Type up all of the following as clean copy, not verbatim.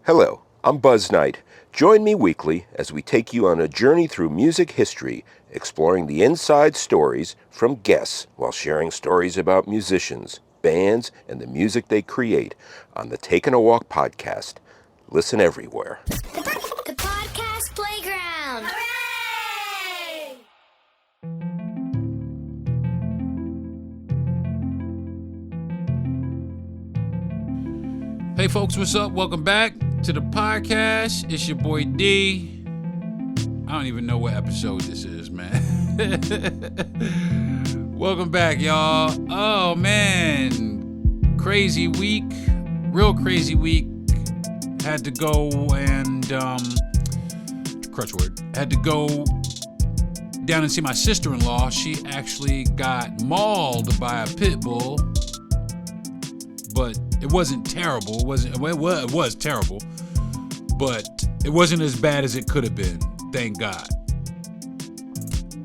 Hello, I'm Buzz Knight. Join me weekly as we take you on a journey through music history, exploring the inside stories from guests while sharing stories about musicians, bands, and the music they create on the Taking a Walk podcast. Listen everywhere. The Podcast Playground! Hooray! Hey folks, what's up? Welcome back to the podcast. It's your boy D. I don't even know what episode this is, man. Welcome back, y'all. Oh man, crazy week, real crazy week. Had to go and crutch word. Had to go down and see my sister-in-law. She actually got mauled by a pit bull, but it wasn't terrible. It was terrible, but it wasn't as bad as it could have been. Thank God.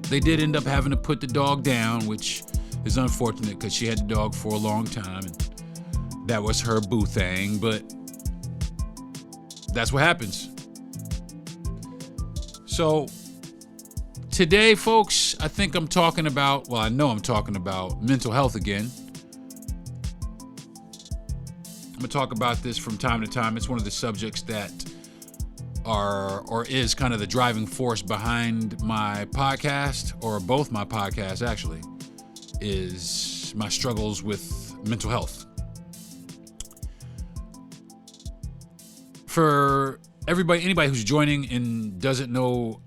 They did end up having to put the dog down, which is unfortunate because she had the dog for a long time, and that was her boo thing. But that's what happens. So today, folks, I think I'm talking about. Well, I know I'm talking about mental health again. I'm going to talk about this from time to time. It's one of the subjects that is kind of the driving force behind my podcast, or both my podcasts actually, is my struggles with mental health. For anybody who's joining and doesn't know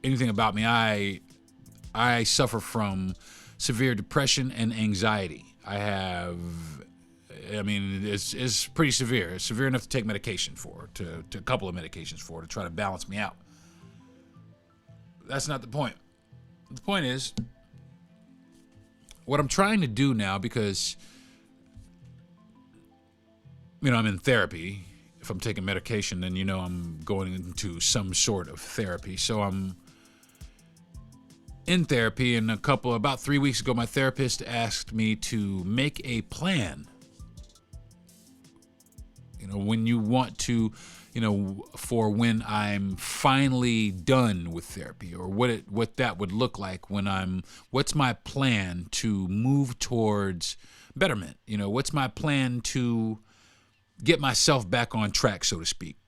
anything about me, I suffer from severe depression and anxiety. It's pretty severe. It's severe enough to take medication for, to a couple of medications for, to try to balance me out. That's not the point. The point is, what I'm trying to do now, because, I'm in therapy. If I'm taking medication, then, I'm going into some sort of therapy. So I'm in therapy, and about 3 weeks ago, my therapist asked me to make a plan. When you want to, for when I'm finally done with therapy, or what that would look like what's my plan to move towards betterment? What's my plan to get myself back on track, so to speak?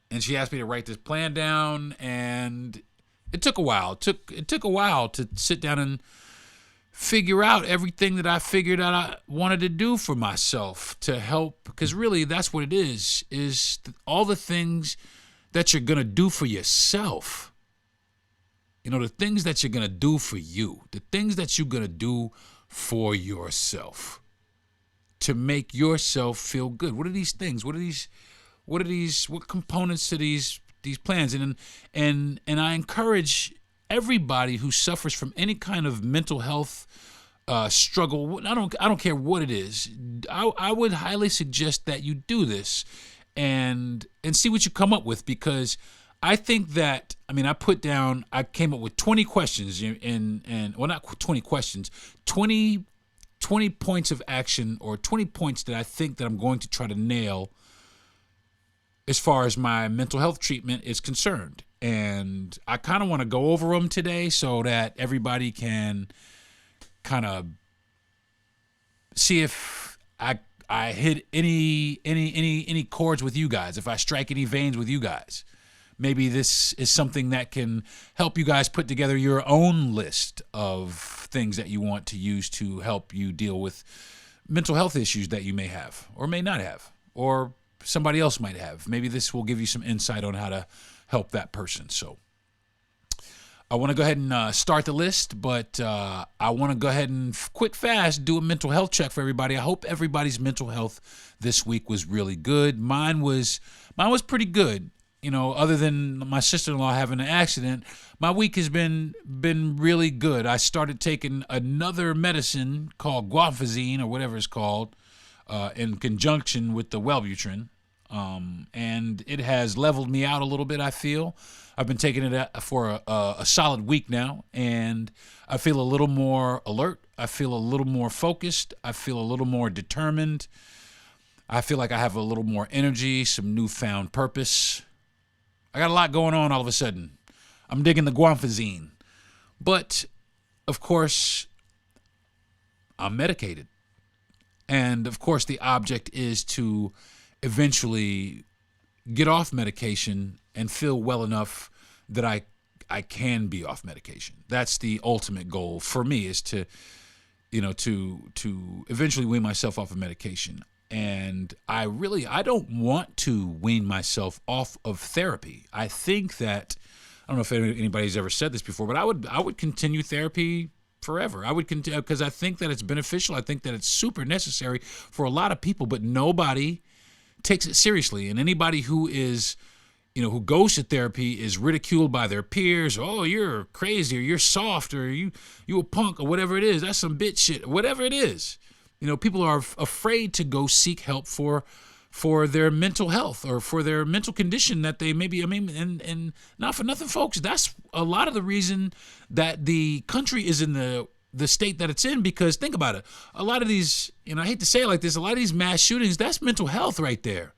And she asked me to write this plan down, and it took a while. It took a while to sit down and figure out everything that I figured out I wanted to do for myself to help, because really that's what it is all the things that you're going to do for yourself. The things that you're going to do for you, the things that you're going to do for yourself to make yourself feel good. What are these things? What components to these plans? And I encourage everybody who suffers from any kind of mental health struggle, I don't care what it is, I would highly suggest that you do this and see what you come up with, because I think that, I came up with 20 questions not 20 questions, 20 points of action, or 20 points that I think that I'm going to try to nail as far as my mental health treatment is concerned. And I kind of want to go over them today so that everybody can kind of see if I hit any chords with you guys, if I strike any veins with you guys. Maybe this is something that can help you guys put together your own list of things that you want to use to help you deal with mental health issues that you may have or may not have, or somebody else might have. Maybe this will give you some insight on how to help that person. So I want to go ahead and start the list, but I want to go ahead and quick fast do a mental health check for everybody. I hope everybody's mental health this week was really good. Mine was pretty good. Other than my sister-in-law having an accident, my week has been really good. I started taking another medicine called guanfacine, or whatever it's called, in conjunction with the Wellbutrin. And it has leveled me out a little bit, I feel. I've been taking it for a solid week now, and I feel a little more alert. I feel a little more focused. I feel a little more determined. I feel like I have a little more energy, some newfound purpose. I got a lot going on all of a sudden. I'm digging the guanfazine. But, of course, I'm medicated. And, of course, the object is to eventually get off medication and feel well enough that I can be off medication. That's the ultimate goal for me, is to, to eventually wean myself off of medication. And I don't want to wean myself off of therapy. I think that, I don't know if anybody's ever said this before, but I would continue therapy forever. I would continue, because I think that it's beneficial. I think that it's super necessary for a lot of people, but nobody takes it seriously. And anybody who is, who goes to therapy is ridiculed by their peers. Oh, you're crazy, or you're soft, or you a punk, or whatever it is. That's some bitch shit, whatever it is. People are afraid to go seek help for their mental health or for their mental condition that they maybe, and not for nothing, folks. That's a lot of the reason that the country is in the state that it's in, because think about it. A lot of these, I hate to say it like this, a lot of these mass shootings, that's mental health right there.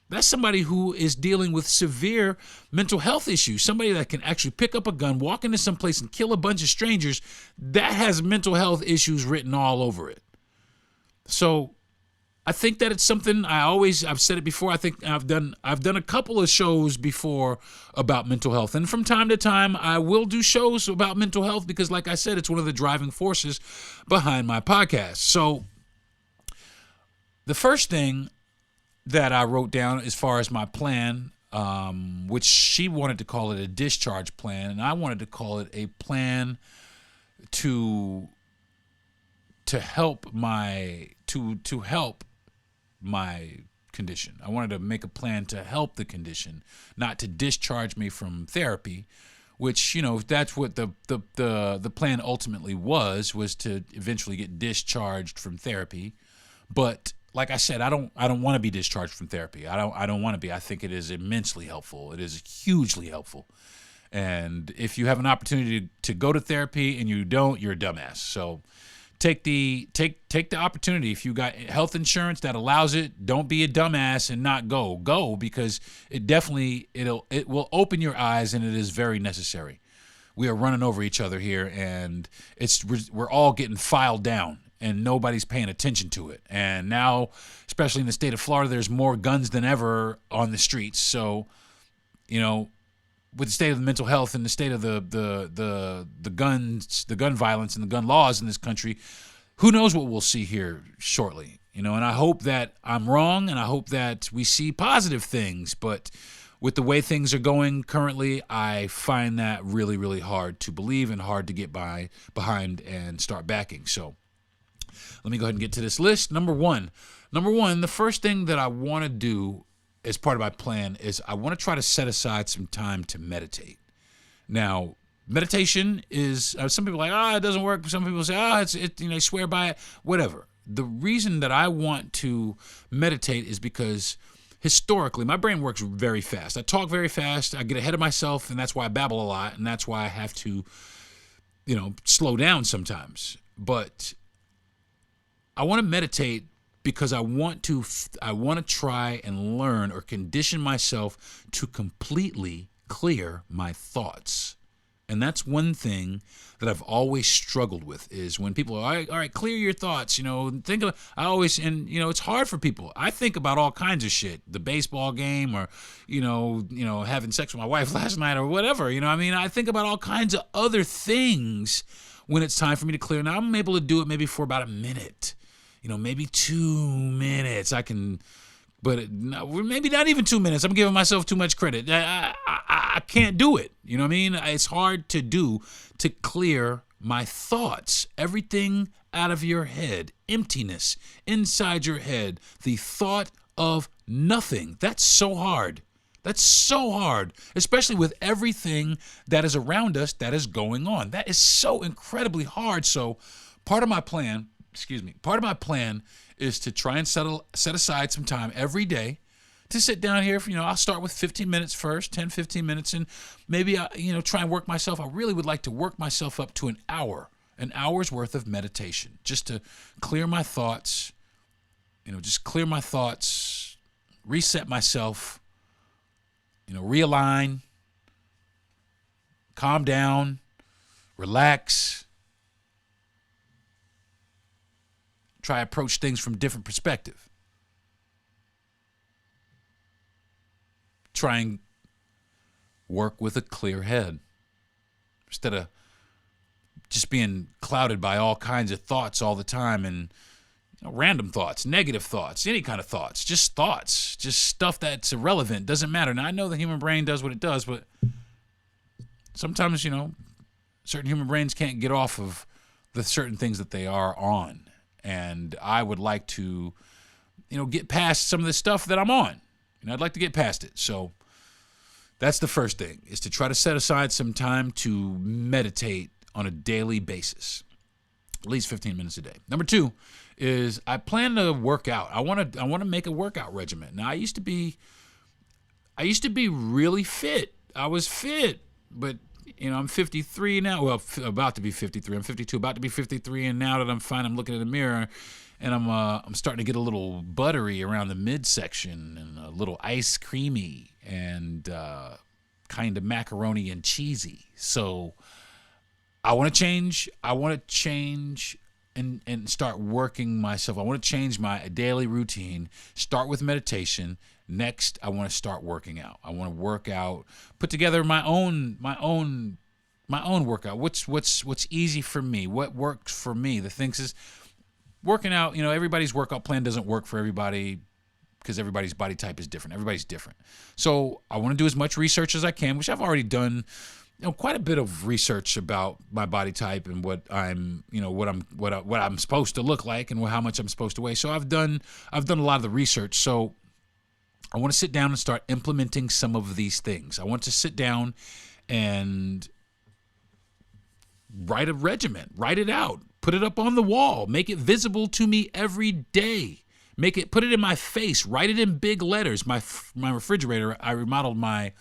That's somebody who is dealing with severe mental health issues. Somebody that can actually pick up a gun, walk into some place and kill a bunch of strangers, that has mental health issues written all over it. So I think that it's something I've said it before. I think I've done a couple of shows before about mental health. And from time to time, I will do shows about mental health because, like I said, it's one of the driving forces behind my podcast. So the first thing that I wrote down as far as my plan, which she wanted to call it a discharge plan, and I wanted to call it a plan to help my condition. I wanted to make a plan to help the condition, not to discharge me from therapy, which, that's what the plan ultimately was to eventually get discharged from therapy. But like I said, I don't want to be discharged from therapy. I don't want to be. I think it is immensely helpful. It is hugely helpful. And if you have an opportunity to go to therapy and you don't, you're a dumbass. So take the opportunity. If you got health insurance that allows it, don't be a dumbass and not go. Go, because it will open your eyes, and it is very necessary. We are running over each other here, and we're all getting filed down, and nobody's paying attention to it. And now, especially in the state of Florida, there's more guns than ever on the streets. So, with the state of the mental health and the state of the gun violence and the gun laws in this country, who knows what we'll see here shortly, and I hope that I'm wrong, and I hope that we see positive things, but with the way things are going currently, I find that really, really hard to believe and hard to get behind and start backing. So let me go ahead and get to this list. Number one, the first thing that I want to do as part of my plan is I want to try to set aside some time to meditate. Now, meditation is, some people are like, it doesn't work. Some people say, they swear by it, whatever. The reason that I want to meditate is because historically, my brain works very fast. I talk very fast. I get ahead of myself, and that's why I babble a lot, and that's why I have to, slow down sometimes. But I want to meditate because I want to try and learn or condition myself to completely clear my thoughts. And that's one thing that I've always struggled with, is when people are, all right, clear your thoughts, it's hard for people. I think about all kinds of shit, the baseball game, or, having sex with my wife last night, or whatever, I think about all kinds of other things when it's time for me to clear. Now, I'm able to do it maybe for about a minute, maybe 2 minutes. I can, but maybe not even 2 minutes. I'm giving myself too much credit. I can't do it. It's hard to do, to clear my thoughts. Everything out of your head, emptiness inside your head, the thought of nothing. That's so hard. That's so hard, especially with everything that is around us that is going on. That is so incredibly hard. So part of my plan is to try and set aside some time every day to sit down here. I'll start with 15 minutes first, 10, 15 minutes, and maybe, try and work myself. I really would like to work myself up to an hour's worth of meditation, just to clear my thoughts, just clear my thoughts, reset myself, realign, calm down, relax, try to approach things from a different perspective. Try and work with a clear head instead of just being clouded by all kinds of thoughts all the time, and random thoughts, negative thoughts, any kind of thoughts, just stuff that's irrelevant, doesn't matter. Now, I know the human brain does what it does, but sometimes, certain human brains can't get off of the certain things that they are on. And I would like to, get past some of the stuff that I'm on. I'd like to get past it. So that's the first thing, is to try to set aside some time to meditate on a daily basis, at least 15 minutes a day. Number 2 is I plan to work out. I want to make a workout regimen. Now, I used to be really fit. I was fit, but I'm 53 now. Well, about to be 53. I'm 52, about to be 53, and now that I'm fine, I'm looking in the mirror, and I'm starting to get a little buttery around the midsection, and a little ice creamy, and kind of macaroni and cheesy. So I want to change. And start working myself. I want to change my daily routine. Start with meditation. Next, I want to start working out. I want to work out, put together my own workout. What's easy for me? What works for me? The things is working out. Everybody's workout plan doesn't work for everybody because everybody's body type is different. Everybody's different. So I want to do as much research as I can, which I've already done. Quite a bit of research about my body type and what I'm supposed to look like and how much I'm supposed to weigh. So I've done a lot of the research. So I want to sit down and start implementing some of these things. I want to sit down and write a regimen, write it out, put it up on the wall, make it visible to me every day. Put it in my face, write it in big letters. My refrigerator, I remodeled my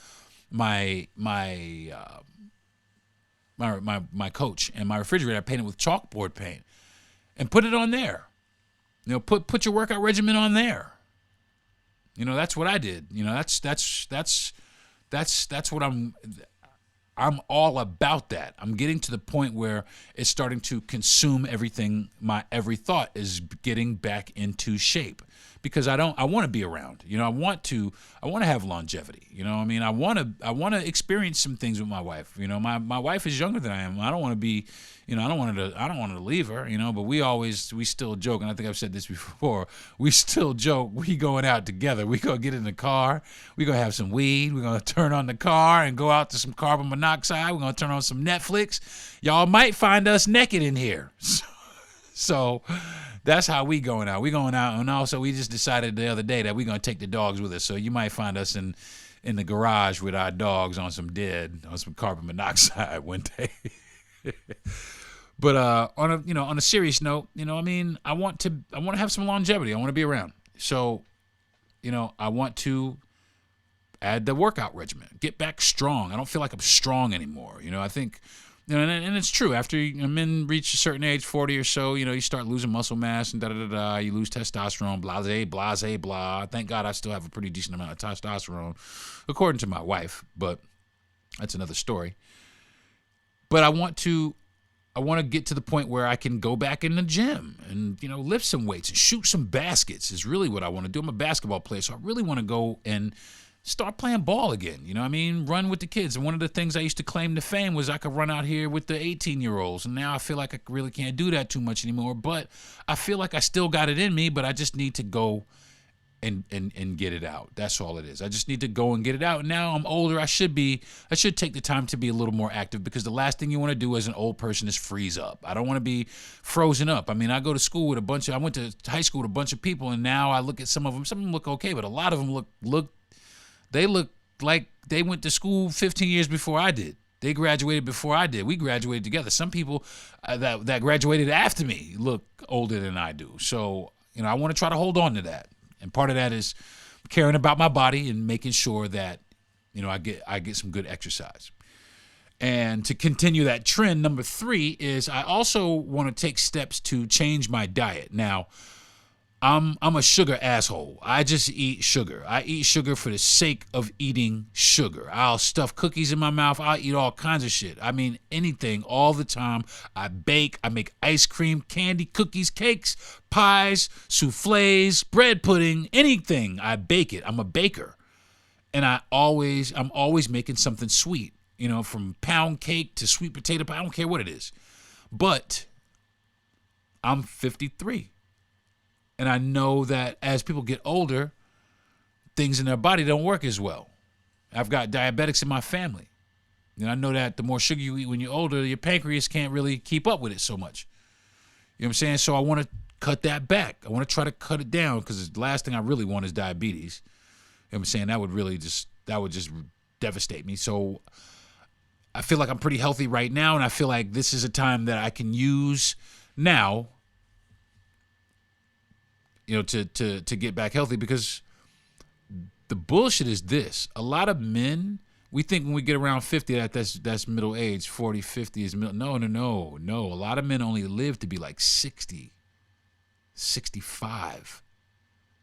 coach, and my refrigerator I painted with chalkboard paint and put it on there. Put your workout regimen on there. That's what I did. That's what I'm all about that. I'm getting to the point where it's starting to consume everything. My every thought is getting back into shape. Because I want to be around, I want to have longevity, I want to experience some things with my wife, my wife is younger than I am. I don't want to be, I don't want to leave her, but we still joke. And I think I've said this before. We still joke. We going out together. We going to get in the car. We going to have some weed. We're going to turn on the car and go out to some carbon monoxide. We're going to turn on some Netflix. Y'all might find us naked in here. So that's how we going out. We going out, and also we just decided the other day that we're going to take the dogs with us. So you might find us in the garage with our dogs on some carbon monoxide one day. But on a serious note, I want to have some longevity. I want to be around. So, I want to add the workout regimen, get back strong. I don't feel like I'm strong anymore. I think. And it's true. After men reach a certain age, 40 or so, you start losing muscle mass and da-da-da-da. You lose testosterone, blase, blah. Thank God I still have a pretty decent amount of testosterone, according to my wife. But that's another story. But I want to get to the point where I can go back in the gym and, lift some weights and shoot some baskets is really what I want to do. I'm a basketball player, so I really want to go and start playing ball again, run with the kids. And one of the things I used to claim to fame was I could run out here with the 18-year-olds. And now I feel like I really can't do that too much anymore. But I feel like I still got it in me, but I just need to go and get it out. That's all it is. I just need to go and get it out. And now I'm older. I should take the time to be a little more active, because the last thing you want to do as an old person is freeze up. I don't want to be frozen up. I went to high school with a bunch of people, and now I look at some of them. Some of them look okay, but a lot of them look like they went to school 15 years before I did. They graduated before I did. We graduated together. Some people that graduated after me look older than I do. So, I want to try to hold on to that. And part of that is caring about my body and making sure that, I get some good exercise. And to continue that trend, number 3 is I also want to take steps to change my diet. Now, I'm a sugar asshole. I just eat sugar. I eat sugar for the sake of eating sugar. I'll stuff cookies in my mouth. I'll eat all kinds of shit. I mean, anything all the time. I bake. I make ice cream, candy, cookies, cakes, pies, souffles, bread pudding, anything. I bake it. I'm a baker. And I'm always making something sweet, from pound cake to sweet potato pie. I don't care what it is. But I'm 53. And I know that as people get older, things in their body don't work as well. I've got diabetics in my family. And I know that the more sugar you eat when you're older, your pancreas can't really keep up with it so much. You know what I'm saying? So I want to cut that back. I want to try to cut it down because the last thing I really want is diabetes. You know what I'm saying? That would just devastate me. So I feel like I'm pretty healthy right now, and I feel like this is a time that I can use now, to get back healthy, because the bullshit is this. A lot of men, we think when we get around 50 that's middle age. 40, 50 is middle. No. A lot of men only live to be like 60, 65.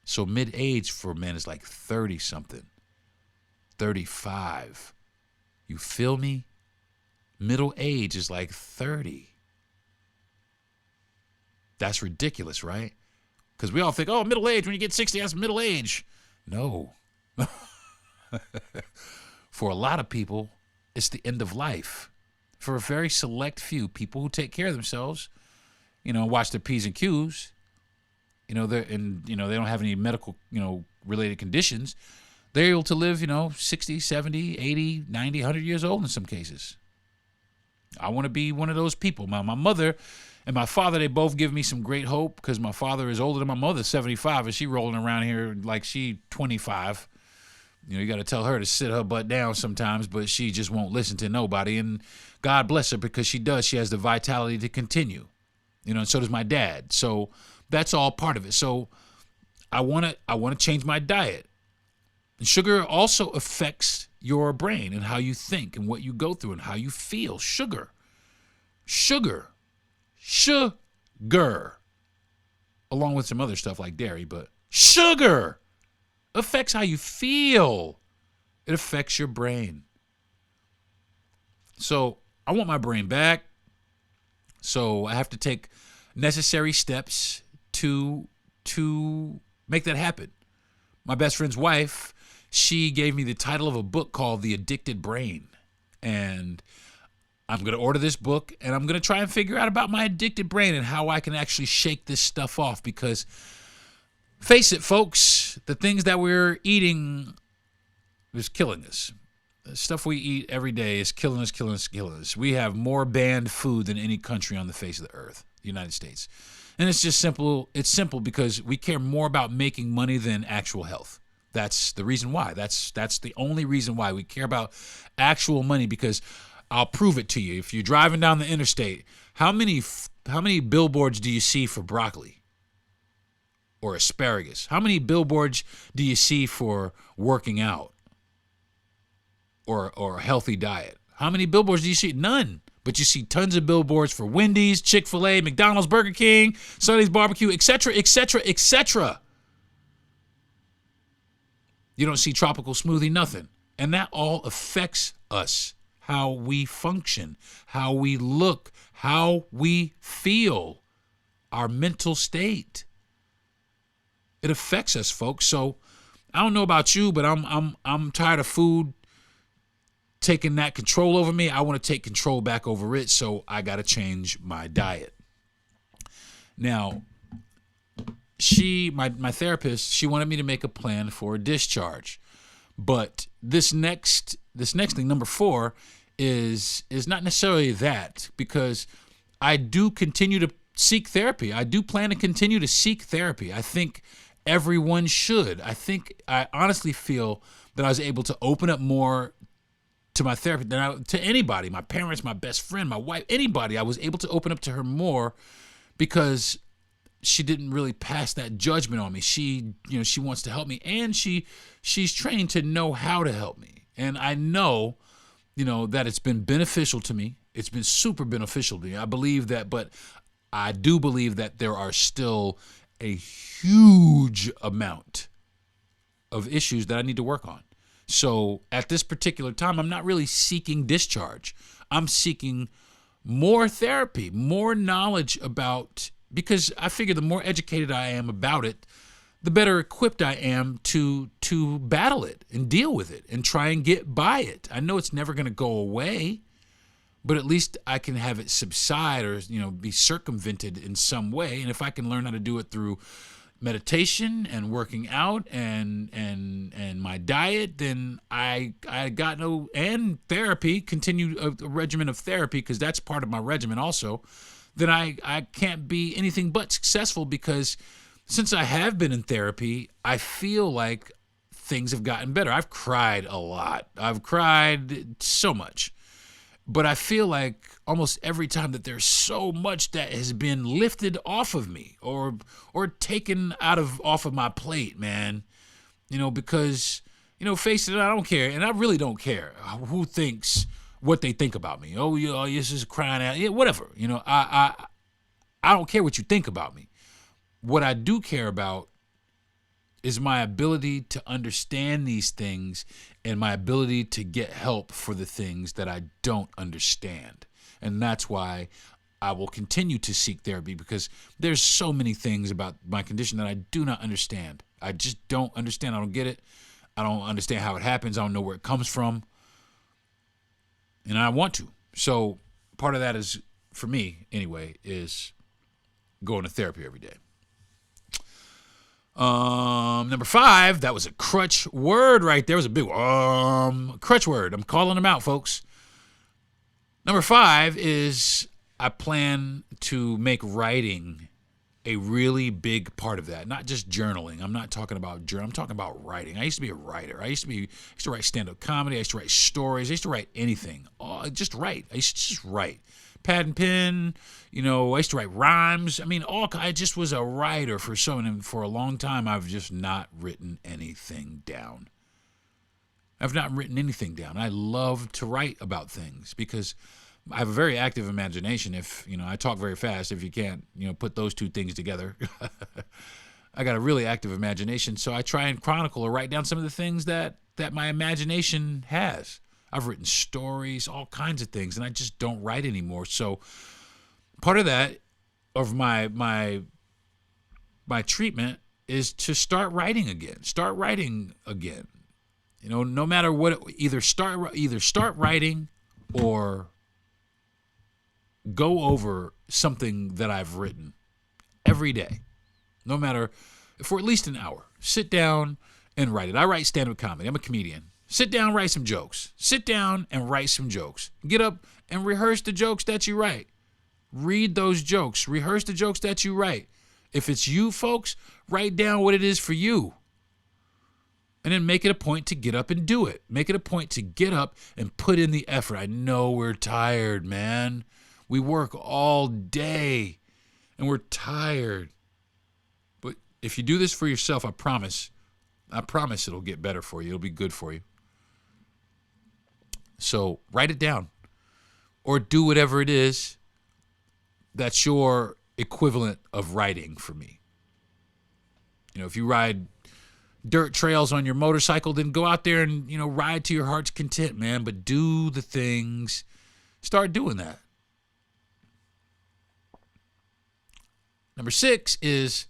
So mid-age for men is like 30-something, 35. You feel me? Middle age is like 30. That's ridiculous, right? Because we all think, middle age, when you get 60, that's middle age. No. For a lot of people, it's the end of life. For a very select few people who take care of themselves, watch their P's and Q's, they don't have any medical, related conditions, they're able to live, 60, 70, 80, 90, 100 years old in some cases. I want to be one of those people. My mother and my father, they both give me some great hope, because my father is older than my mother, 75, and she rolling around here like she 25. You got to tell her to sit her butt down sometimes, but she just won't listen to nobody. And God bless her, because she does. She has the vitality to continue. And so does my dad. So that's all part of it. So I want to change my diet. And sugar also affects your brain and how you think and what you go through and how you feel. Sugar. Along with some other stuff like dairy, but sugar affects how you feel. It affects your brain. So I want my brain back. So I have to take necessary steps to make that happen. My best friend's wife, she gave me the title of a book called The Addicted Brain. And I'm going to order this book, and I'm going to try and figure out about my addicted brain and how I can actually shake this stuff off. Because face it, folks, the things that we're eating is killing us. The stuff we eat every day is killing us. We have more banned food than any country on the face of the earth, the United States. And it's just simple. It's simple because we care more about making money than actual health. That's the reason why. That's the only reason why we care about actual money, because I'll prove it to you. If you're driving down the interstate, how many billboards do you see for broccoli or asparagus? How many billboards do you see for working out or a healthy diet? How many billboards do you see? None. But you see tons of billboards for Wendy's, Chick-fil-A, McDonald's, Burger King, Sonny's Barbecue, etc., etc., etc. You don't see tropical smoothie, nothing. And that all affects us, how we function, how we look, how we feel, our mental state. It affects us, folks. So I don't know about you, but I'm tired of food taking that control over me. I want to take control back over it, so I got to change my diet. Now, my therapist, she wanted me to make a plan for a discharge. But this next thing, number 4, is not necessarily that, because I do continue to seek therapy. I do plan to continue to seek therapy. I think everyone should. I honestly feel that I was able to open up more to my therapist than to anybody, my parents, my best friend, my wife, anybody. I was able to open up to her more because she didn't really pass that judgment on me. She wants to help me, and she's trained to know how to help me. And I know, that it's been beneficial to me. It's been super beneficial to me. I believe that, but I do believe that there are still a huge amount of issues that I need to work on. So at this particular time, I'm not really seeking discharge. I'm seeking more therapy, more knowledge about, because I figure the more educated I am about it, the better equipped I am to battle it and deal with it and try and get by it. I know it's never going to go away, but at least I can have it subside or, be circumvented in some way. And if I can learn how to do it through meditation and working out and my diet, then and therapy, continue a regimen of therapy, because that's part of my regimen also, then I can't be anything but successful, because since I have been in therapy, I feel like things have gotten better. I've cried a lot. I've cried so much. But I feel like almost every time that there's so much that has been lifted off of me or taken off of my plate, man. Because, face it, I don't care. And I really don't care who thinks what they think about me. Oh, this is crying out. Yeah, whatever. I don't care what you think about me. What I do care about is my ability to understand these things and my ability to get help for the things that I don't understand. And that's why I will continue to seek therapy, because there's so many things about my condition that I do not understand. I just don't understand. I don't get it. I don't understand how it happens. I don't know where it comes from. And I want to. So part of that is, for me anyway, is going to therapy every day. Number 5, that was a crutch word right there. It was a big crutch word. I'm calling them out, folks. Number 5 is I plan to make writing a really big part of that. Not just journaling. I'm not talking about journal. I'm talking about writing. I used to be a writer. I used to write stand-up comedy. I used to write stories. I used to write anything. Just write. I used to just write. Pad and pen, I used to write rhymes. I just was a writer for a long time. I've just not written anything down. I love to write about things because I have a very active imagination. If, I talk very fast, if you can't, put those two things together, I got a really active imagination. So I try and chronicle or write down some of the things that my imagination has. I've written stories, all kinds of things, and I just don't write anymore. So part of that, of my treatment, is to start writing again. No matter what, either start writing or go over something that I've written every day. No matter, for at least an hour. Sit down and write it. I write stand-up comedy. I'm a comedian. Sit down, write some jokes. Sit down and write some jokes. Get up and rehearse the jokes that you write. Read those jokes. Rehearse the jokes that you write. If it's you, folks, write down what it is for you. And then make it a point to get up and do it. Make it a point to get up and put in the effort. I know we're tired, man. We work all day and we're tired. But if you do this for yourself, I promise it'll get better for you. It'll be good for you. So write it down or do whatever it is that's your equivalent of writing for me. If you ride dirt trails on your motorcycle, then go out there and, ride to your heart's content, man. But do the things. Start doing that. Number 6 is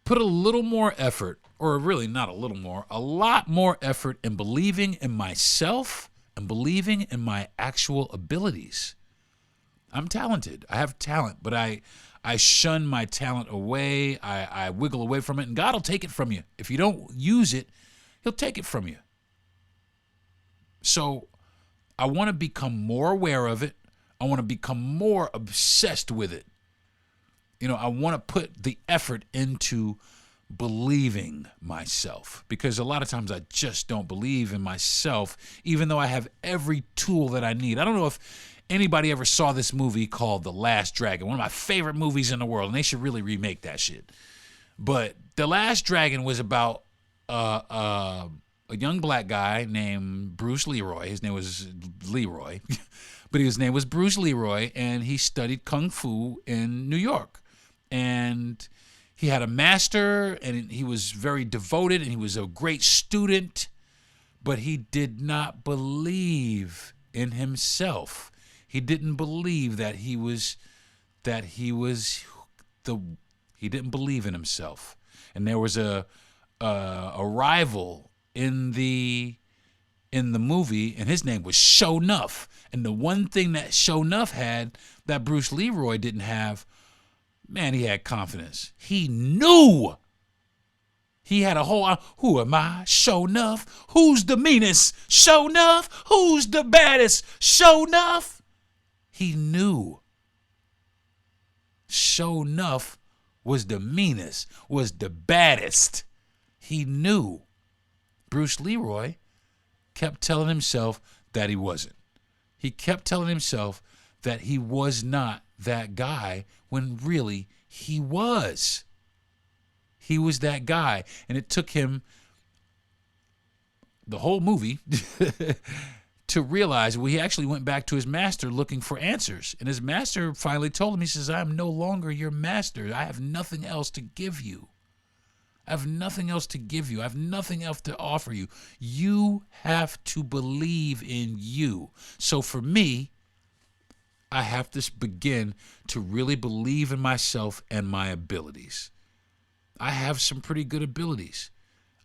put a little more effort, or really not a little more, a lot more effort in believing in myself and believing in my actual abilities. I'm talented. I have talent, but I shun my talent away. I wiggle away from it, and God will take it from you. If you don't use it, He'll take it from you. So I want to become more aware of it. I want to become more obsessed with it. I want to put the effort into believing myself, because a lot of times I just don't believe in myself, even though I have every tool that I need. I don't know if anybody ever saw this movie called The Last Dragon, one of my favorite movies in the world, and they should really remake that shit. But The Last Dragon was about a young black guy named Bruce Leroy. His name was Leroy, but his name was Bruce Leroy, and he studied Kung Fu in New York. And He had a master, and he was very devoted, and he was a great student, but he did not believe in himself. He didn't believe that he didn't believe in himself. And there was a rival in the movie, and his name was Show Nuff. And the one thing that Show Nuff had that Bruce Leroy didn't have, man, he had confidence. He knew. He had a whole, who am I? Show Nuff. Who's the meanest? Show Nuff. Who's the baddest? Show Nuff. He knew. Show Nuff was the meanest, was the baddest. He knew. Bruce Leroy kept telling himself that he wasn't. He kept telling himself that he was not that guy when really he was. He was that guy. And it took him the whole movie to realize, well, he actually went back to his master looking for answers. And his master finally told him, he says, I am no longer your master. I have nothing else to give you. I have nothing else to give you. I have nothing else to offer you. You have to believe in you. So for me, I have to begin to really believe in myself and my abilities. I have some pretty good abilities.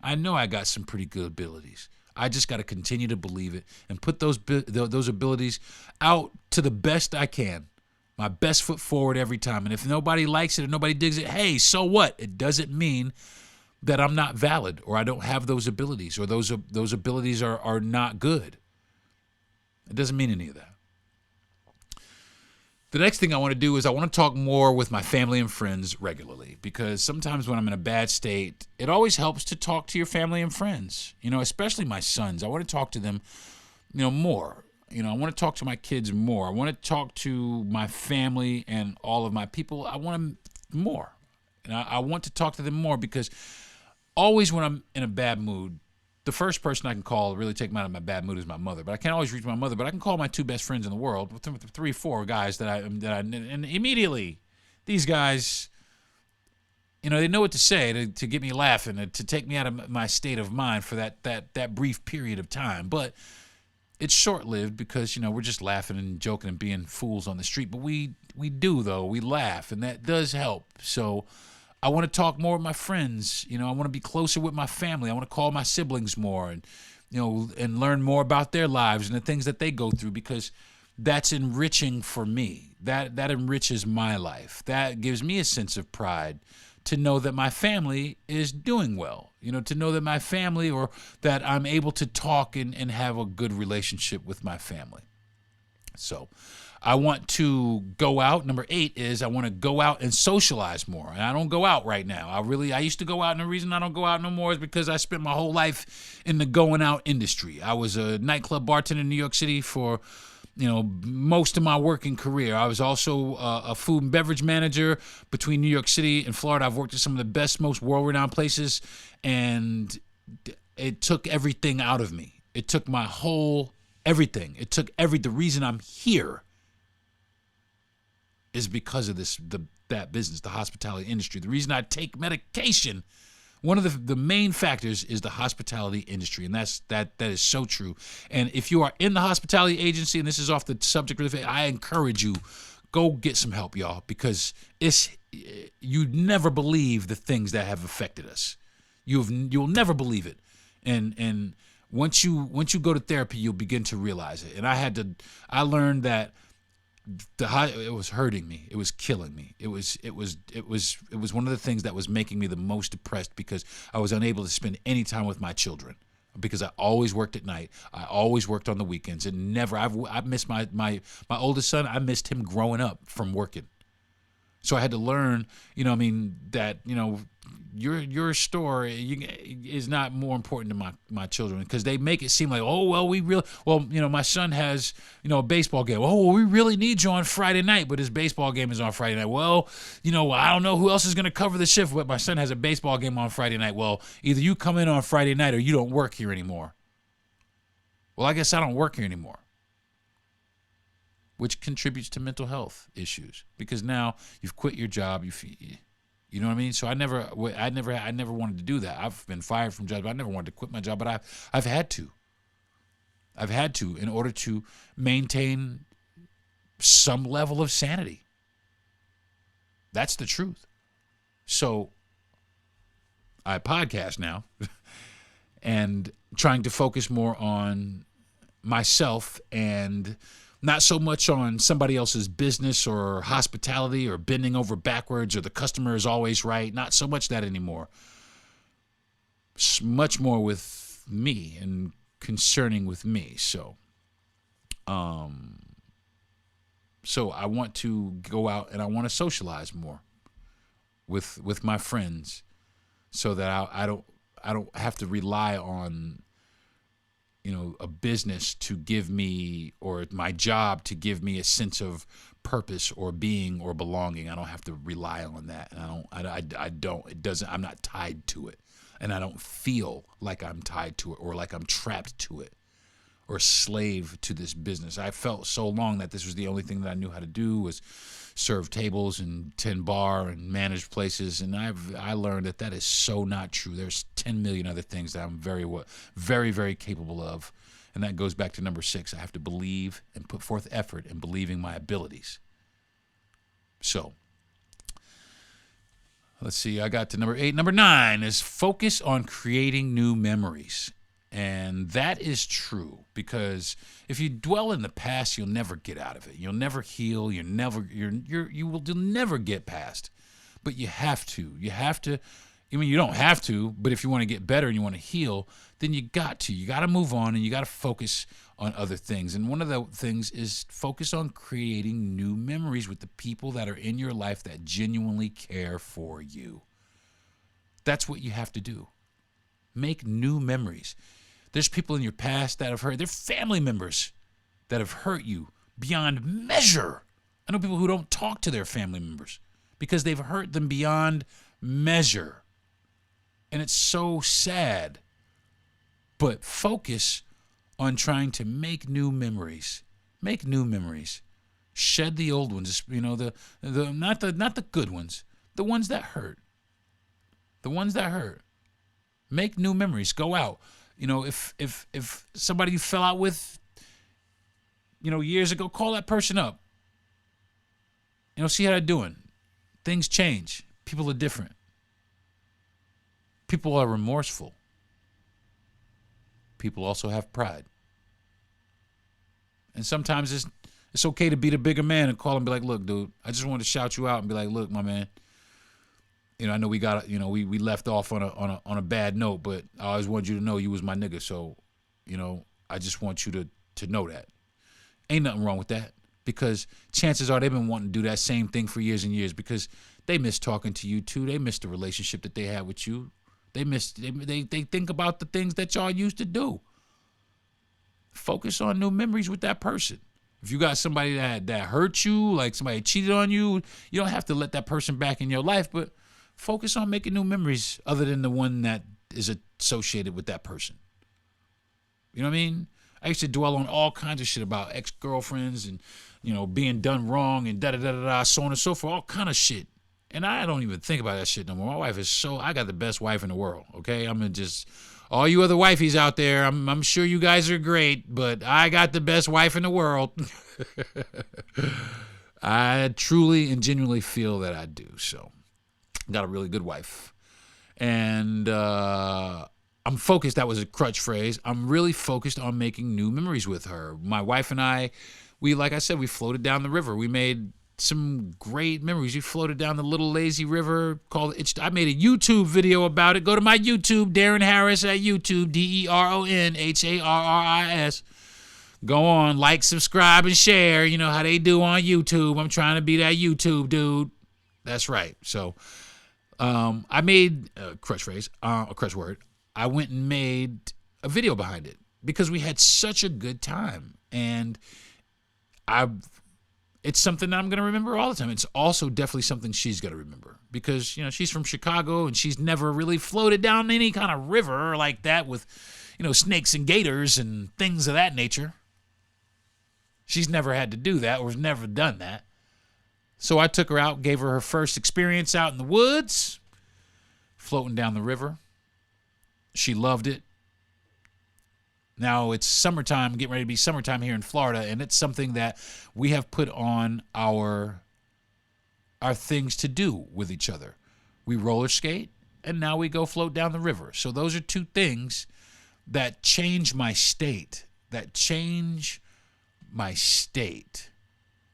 I know I got some pretty good abilities. I just got to continue to believe it and put those abilities out to the best I can. My best foot forward every time. And if nobody likes it or nobody digs it, hey, so what? It doesn't mean that I'm not valid or I don't have those abilities or those abilities are not good. It doesn't mean any of that. The next thing I want to do is I want to talk more with my family and friends regularly, because sometimes when I'm in a bad state, it always helps to talk to your family and friends, especially my sons. I want to talk to them, more. I want to talk to my kids more. I want to talk to my family and all of my people. I want them more. And I want to talk to them more because always when I'm in a bad mood, the first person I can call to really take me out of my bad mood is my mother. But I can't always reach my mother. But I can call my two best friends in the world, 3, 4 guys and immediately these guys, they know what to say to get me laughing, to take me out of my state of mind for that brief period of time. But it's short-lived because, we're just laughing and joking and being fools on the street. But we do, though. We laugh, and that does help. So I want to talk more with my friends. I want to be closer with my family. I want to call my siblings more and, and learn more about their lives and the things that they go through, because that's enriching for me. That enriches my life. That gives me a sense of pride to know that my family is doing well, to know that my family, or that I'm able to talk and have a good relationship with my family. So I want to go out. Number 8 is I want to go out and socialize more. And I don't go out right now. I used to go out, and the reason I don't go out no more is because I spent my whole life in the going out industry. I was a nightclub bartender in New York City for most of my working career. I was also a food and beverage manager between New York City and Florida. I've worked at some of the best, most world-renowned places, and it took everything out of me. It took my whole everything. It took the reason I'm here is because of that business, the hospitality industry. The reason I take medication, one of the main factors is the hospitality industry, and that is so true. And if you are in the hospitality agency, and this is off the subject, I encourage you, go get some help, y'all, because you'd never believe the things that have affected us. You'll never believe it, and once you go to therapy, you'll begin to realize it. And I learned that it was hurting me. It was killing me. It was one of the things that was making me the most depressed, because I was unable to spend any time with my children, because I always worked at night. I always worked on the weekends, and I missed my oldest son. I missed him growing up from working. So I had to learn, that, your story is not more important to my children, because they make it seem like, my son has, a baseball game. Oh, well, we really need you on Friday night, but his baseball game is on Friday night. Well, I don't know who else is going to cover the shift, but my son has a baseball game on Friday night. Well, either you come in on Friday night or you don't work here anymore. Well, I guess I don't work here anymore, which contributes to mental health issues, because now you've quit your job, You know what I mean? So I never wanted to do that. I've been fired from jobs, but I never wanted to quit my job. But I've had to. I've had to in order to maintain some level of sanity. That's the truth. So I podcast now and trying to focus more on myself and not so much on somebody else's business or hospitality or bending over backwards or the customer is always right. Not so much that anymore. It's much more with me and concerning with me. So I want to go out and I want to socialize more with my friends so that I don't have to rely on a business to give me, or my job to give me a sense of purpose or being or belonging. I don't have to rely on that. And I'm not tied to it. And I don't feel like I'm tied to it or like I'm trapped to it or slave to this business. I felt so long that this was the only thing that I knew how to do was serve tables and tend bar and manage places. And I learned that is so not true. There's 10 million other things that I'm very, very capable of. And that goes back to number 6. I have to believe and put forth effort in believing my abilities. So let's see. I got to number 8. Number 9 is focus on creating new memories. And that is true, because if you dwell in the past, you'll never get out of it. You'll never heal. You'll never get past. But you have to. You have to. I mean, you don't have to, but if you want to get better and you want to heal, then you got to. You got to move on and you got to focus on other things. And one of the things is focus on creating new memories with the people that are in your life that genuinely care for you. That's what you have to do. Make new memories. There's people in your past that have hurt. They're family members that have hurt you beyond measure. I know people who don't talk to their family members because they've hurt them beyond measure. And it's so sad. But focus on trying to make new memories. Make new memories. Shed the old ones, not the good ones, the ones that hurt. The ones that hurt. Make new memories. Go out. If somebody you fell out with, years ago, call that person up. See how they're doing. Things change. People are different. People are remorseful. People also have pride. And sometimes it's okay to be the bigger man and call and be like, look, dude, I just wanted to shout you out and be like, look, my man, I know we got, we left off on a bad note, but I always wanted you to know you was my nigga. So, I just want you to know that. Ain't nothing wrong with that, because chances are they've been wanting to do that same thing for years and years, because they miss talking to you too. They miss the relationship that they had with you. They think about the things that y'all used to do. Focus on new memories with that person. If you got somebody that hurt you, like somebody cheated on you, you don't have to let that person back in your life, but focus on making new memories other than the one that is associated with that person. You know what I mean? I used to dwell on all kinds of shit about ex-girlfriends and, being done wrong and da-da-da-da-da, so on and so forth, all kind of shit. And I don't even think about that shit no more. My wife is I got the best wife in the world, okay? I'm just, all you other wifeys out there, I'm sure you guys are great, but I got the best wife in the world. I truly and genuinely feel that I do, so. Got a really good wife. And I'm focused. That was a crutch phrase. I'm really focused on making new memories with her. My wife and I, like I said, we floated down the river. We made some great memories. We floated down the little lazy river called I made a YouTube video about it. Go to my YouTube, Deron Harris at YouTube, DeronHarris. Go on, like, subscribe, and share. You know how they do on YouTube. I'm trying to be that YouTube dude. That's right. So I made a crutch word. I went and made a video behind it because we had such a good time. And it's something that I'm going to remember all the time. It's also definitely something she's going to remember because, she's from Chicago and she's never really floated down any kind of river like that with, snakes and gators and things of that nature. She's never had to do that or has never done that. So I took her out, gave her first experience out in the woods, floating down the river. She loved it. Now it's summertime, getting ready to be summertime here in Florida, and it's something that we have put on our things to do with each other. We roller skate, and now we go float down the river. So those are two things that change my state. You know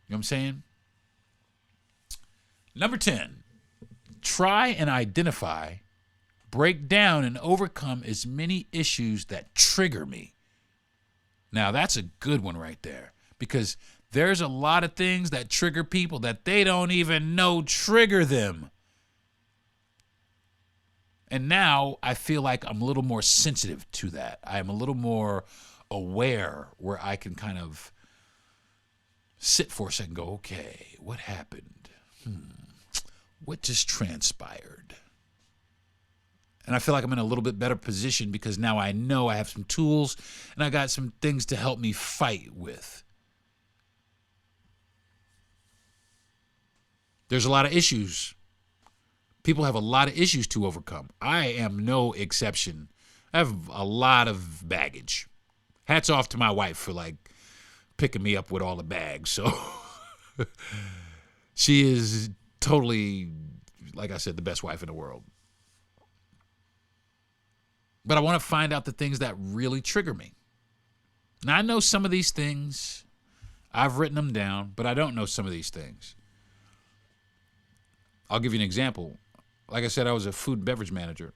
what I'm saying? Number 10, try and identify, break down, and overcome as many issues that trigger me. Now, that's a good one right there, because there's a lot of things that trigger people that they don't even know trigger them. And now I feel like I'm a little more sensitive to that. I'm a little more aware, where I can kind of sit for a second and go, okay, what happened? What just transpired? And I feel like I'm in a little bit better position, because now I know I have some tools and I got some things to help me fight with. There's a lot of issues. People have a lot of issues to overcome. I am no exception. I have a lot of baggage. Hats off to my wife for picking me up with all the bags. So she is totally, like I said, the best wife in the world. But I want to find out the things that really trigger me. Now, I know some of these things. I've written them down, but I don't know some of these things. I'll give you an example. Like I said, I was a food and beverage manager,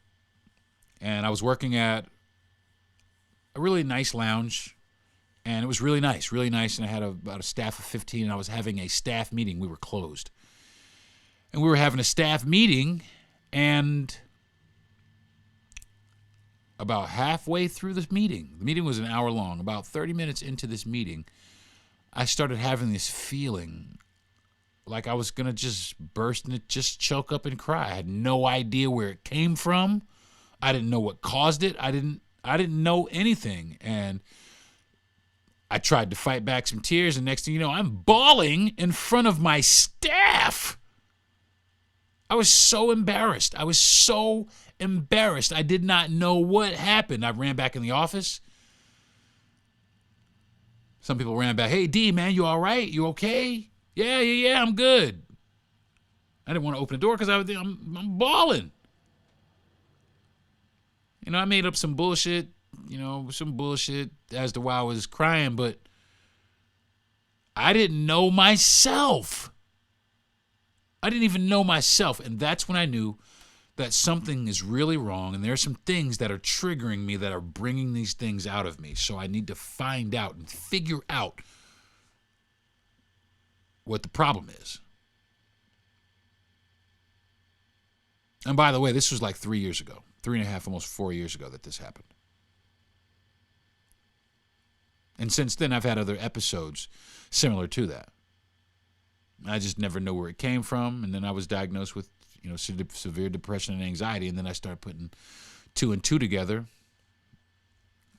and I was working at a really nice lounge, and it was really nice, and I had about a staff of 15, and I was having a staff meeting. We were closed. And we were having a staff meeting, and about halfway through this meeting, the meeting was an hour long, about 30 minutes into this meeting, I started having this feeling like I was going to just burst and just choke up and cry. I had no idea where it came from. I didn't know what caused it. I didn't know anything. And I tried to fight back some tears, and next thing you know, I'm bawling in front of my staff. I was so embarrassed. I did not know what happened. I ran back in the office. Some people ran back, hey, D, man, you all right? You okay? Yeah, I'm good. I didn't want to open the door because I'm bawling. I made up some bullshit as to why I was crying, but I didn't know myself. I didn't even know myself, and that's when I knew that something is really wrong, and there are some things that are triggering me that are bringing these things out of me. So I need to find out and figure out what the problem is. And by the way, this was like 3 years ago, 3.5, almost 4 years ago that this happened. And since then, I've had other episodes similar to that. I just never know where it came from. And then I was diagnosed with, severe depression and anxiety. And then I started putting 2 and 2 together.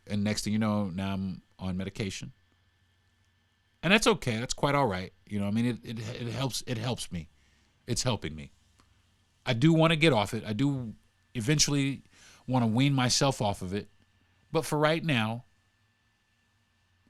And next thing you know, now I'm on medication. And that's okay. That's quite all right. It helps. It helps me. It's helping me. I do want to get off it. I do eventually want to wean myself off of it. But for right now,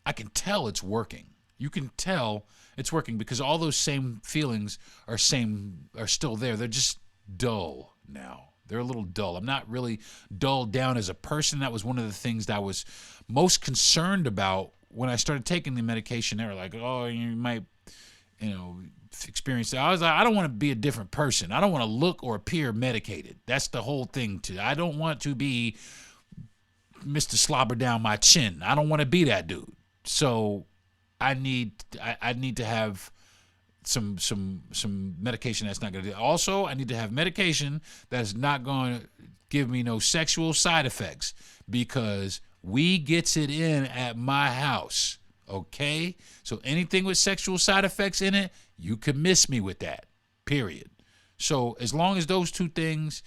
I can tell it's working. You can tell it's working because all those same feelings are still there. They're just dull now. They're a little dull. I'm not really dulled down as a person. That was one of the things that I was most concerned about when I started taking the medication. They were like, oh, you might, experience that. I was like, I don't want to be a different person. I don't want to look or appear medicated. That's the whole thing. I don't want to be Mr. Slobber down my chin. I don't want to be that dude. So I need to have some medication that's not going to do. Also, I need to have medication that's not going to give me no sexual side effects, because we gets it in at my house. Okay? So anything with sexual side effects in it, you can miss me with that. Period. So as long as those two things,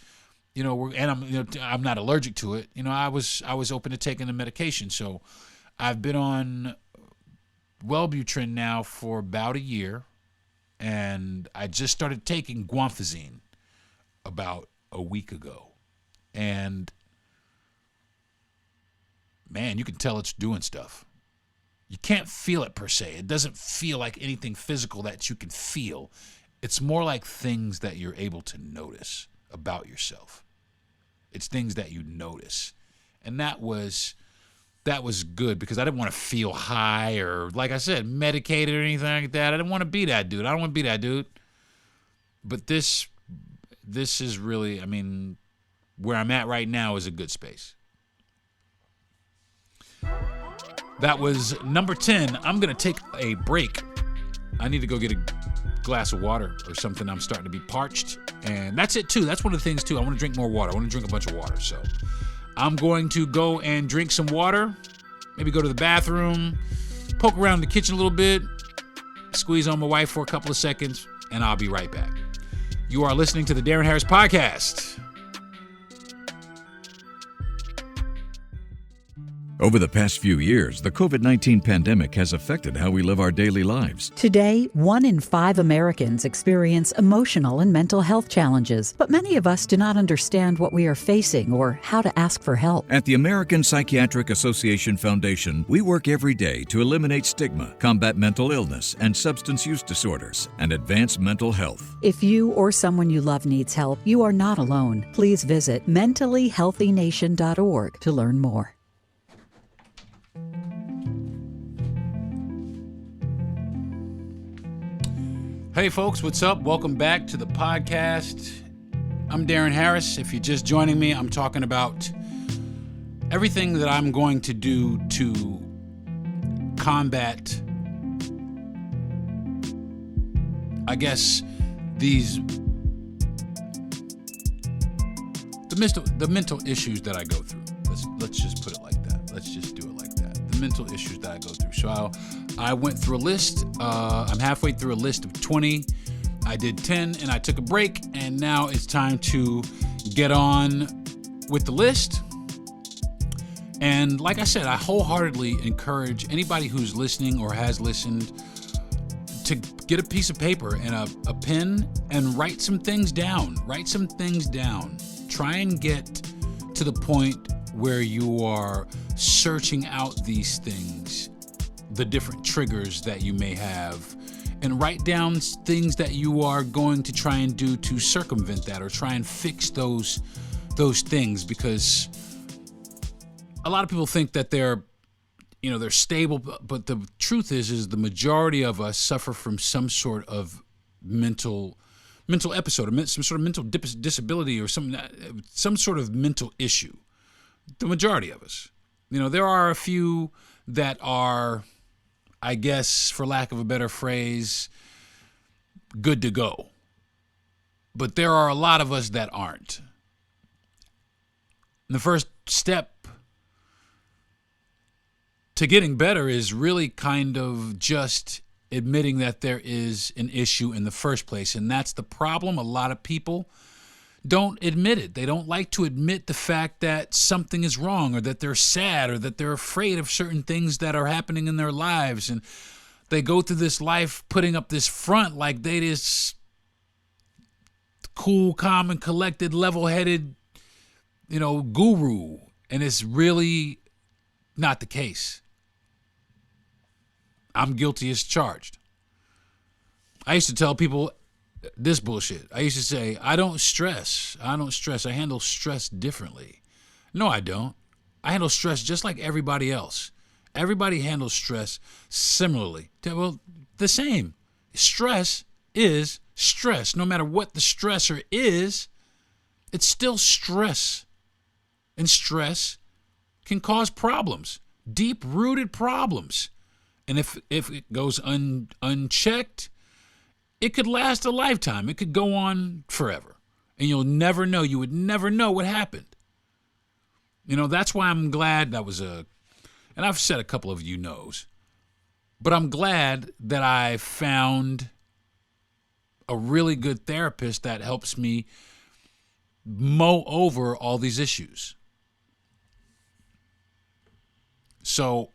I'm not allergic to it. I was open to taking the medication. So I've been on Wellbutrin now for about a year, and I just started taking guanfacine about a week ago. And man, you can tell it's doing stuff. You can't feel it per se. It doesn't feel like anything physical that you can feel. It's more like things that you're able to notice about yourself. It's things that you notice. And that was good because I didn't want to feel high or, like I said, medicated or anything like that. I didn't want to be that dude. I don't want to be that dude. But this is really, I mean, where I'm at right now is a good space. That was number 10. I'm going to take a break. I need to go get a glass of water or something. I'm starting to be parched. And that's it, too. That's one of the things, too. I want to drink more water. I want to drink a bunch of water. So I'm going to go and drink some water, maybe go to the bathroom, poke around the kitchen a little bit, squeeze on my wife for a couple of seconds, and I'll be right back. You are listening to the Deron Harris Podcast. Over the past few years, the COVID-19 pandemic has affected how we live our daily lives. Today, 1 in 5 Americans experience emotional and mental health challenges, but many of us do not understand what we are facing or how to ask for help. At the American Psychiatric Association Foundation, we work every day to eliminate stigma, combat mental illness and substance use disorders, and advance mental health. If you or someone you love needs help, you are not alone. Please visit mentallyhealthynation.org to learn more. Hey folks, what's up? Welcome back to the podcast. I'm Deron Harris. If you're just joining me, I'm talking about everything that I'm going to do to combat, I guess, the mental issues that I go through. Let's just put it like that. Let's just do it like that. The mental issues that I go through. So I went through a list. I'm halfway through a list of 20. I did 10 and I took a break, and now it's time to get on with the list. And like I said, I wholeheartedly encourage anybody who's listening or has listened to get a piece of paper and a pen and write some things down. Write some things down. Try and get to the point where you are searching out these things, the different triggers that you may have, and write down things that you are going to try and do to circumvent that or try and fix those things, because a lot of people think that they're stable, but the truth is the majority of us suffer from some sort of mental episode, or some sort of mental disability, or some sort of mental issue. The majority of us. There are a few that are, I guess, for lack of a better phrase, good to go. But there are a lot of us that aren't. And the first step to getting better is really kind of just admitting that there is an issue in the first place. And that's the problem. A lot of people don't admit it. They don't like to admit the fact that something is wrong, or that they're sad, or that they're afraid of certain things that are happening in their lives. And they go through this life putting up this front like they this cool, calm, and collected, level-headed, guru. And it's really not the case. I'm guilty as charged. I used to tell people this bullshit. I used to say, I don't stress. I handle stress differently. No, I don't. I handle stress just like everybody else. Everybody handles stress similarly. Well, the same. Stress is stress. No matter what the stressor is, it's still stress. And stress can cause problems, deep-rooted problems. And if it goes unchecked, it could last a lifetime. It could go on forever. And you would never know what happened. That's why I'm glad and I've said a couple of you knows, but I'm glad that I found a really good therapist that helps me mow over all these issues. So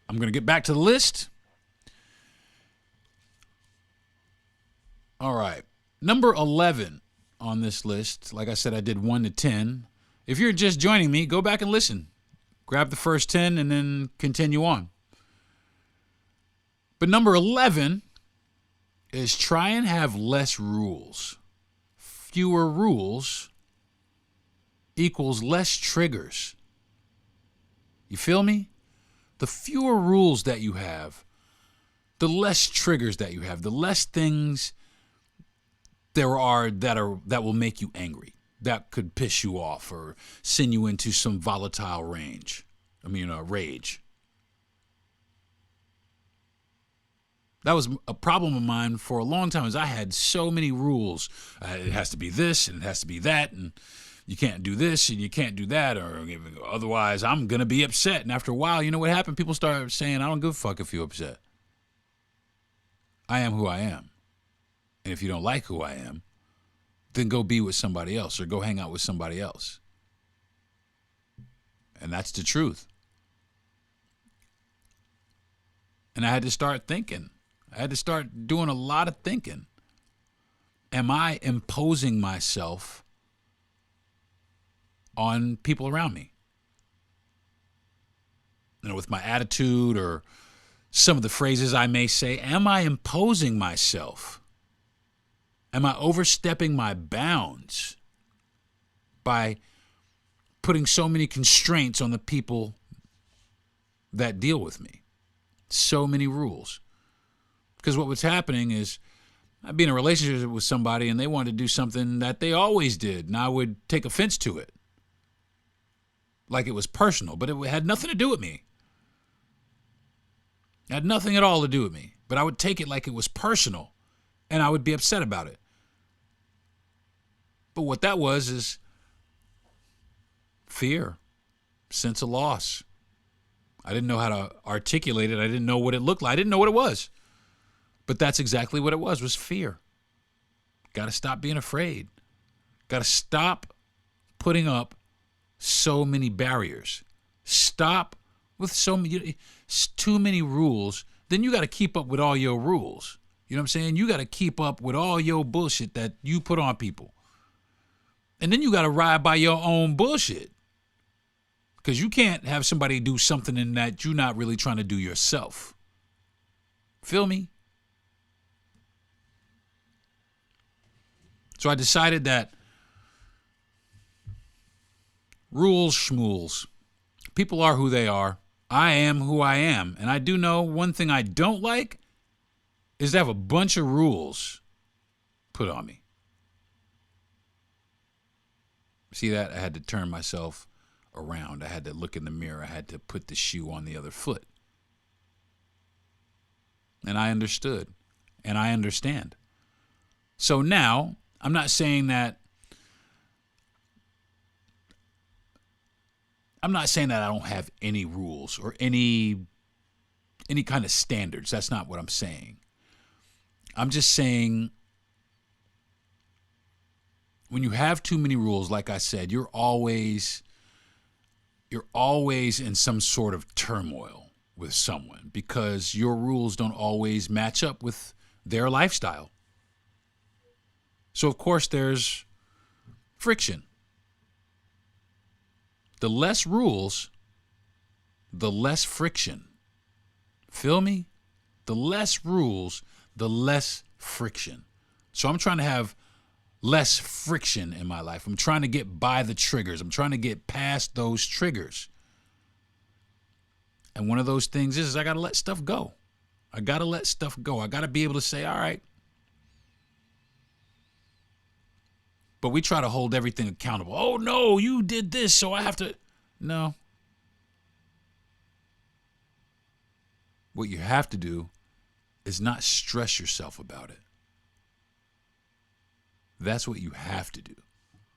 I'm going to get back to the list. All right. Number 11 on this list. Like I said, I did 1 to 10. If you're just joining me, go back and listen. Grab the first 10 and then continue on. But number 11 is try and have less rules. Fewer rules equals less triggers. You feel me? The fewer rules that you have, the less triggers that you have, the less things there are that will make you angry, that could piss you off or send you into some volatile rage. That was a problem of mine for a long time, is I had so many rules. It has to be this and it has to be that, and you can't do this and you can't do that, or otherwise I'm going to be upset. And after a while, you know what happened? People start saying, I don't give a fuck if you're upset. I am who I am. And if you don't like who I am, then go be with somebody else or go hang out with somebody else. And that's the truth. And I had to start thinking. I had to start doing a lot of thinking. Am I imposing myself on people around me? With my attitude or some of the phrases I may say, am I imposing myself? Am I overstepping my bounds by putting so many constraints on the people that deal with me? So many rules. Because what was happening is I'd be in a relationship with somebody and they wanted to do something that they always did, and I would take offense to it. Like it was personal, but it had nothing to do with me. It had nothing at all to do with me. But I would take it like it was personal, and I would be upset about it. But what that was is fear, sense of loss. I didn't know how to articulate it. I didn't know what it looked like. I didn't know what it was. But that's exactly what it was fear. Got to stop being afraid. Got to stop putting up so many barriers. Stop with too many rules. Then you got to keep up with all your rules. You know what I'm saying? You got to keep up with all your bullshit that you put on people. And then you got to ride by your own bullshit. Because you can't have somebody do something in that you're not really trying to do yourself. Feel me? So I decided that rules schmools. People are who they are. I am who I am. And I do know one thing I don't like is to have a bunch of rules put on me. See that? I had to turn myself around. I had to look in the mirror. I had to put the shoe on the other foot. And I understood. And I understand. So now, I'm not saying that I don't have any rules or any kind of standards. That's not what I'm saying. I'm just saying when you have too many rules, like I said, you're always in some sort of turmoil with someone because your rules don't always match up with their lifestyle. So, of course, there's friction. The less rules, the less friction. Feel me? The less rules, the less friction. So I'm trying to have less friction in my life. I'm trying to get by the triggers. I'm trying to get past those triggers. And one of those things is I got to let stuff go. I got to let stuff go. I got to be able to say, all right. But we try to hold everything accountable. Oh, no, you did this, so I have to. No. What you have to do is not stress yourself about it. That's what you have to do.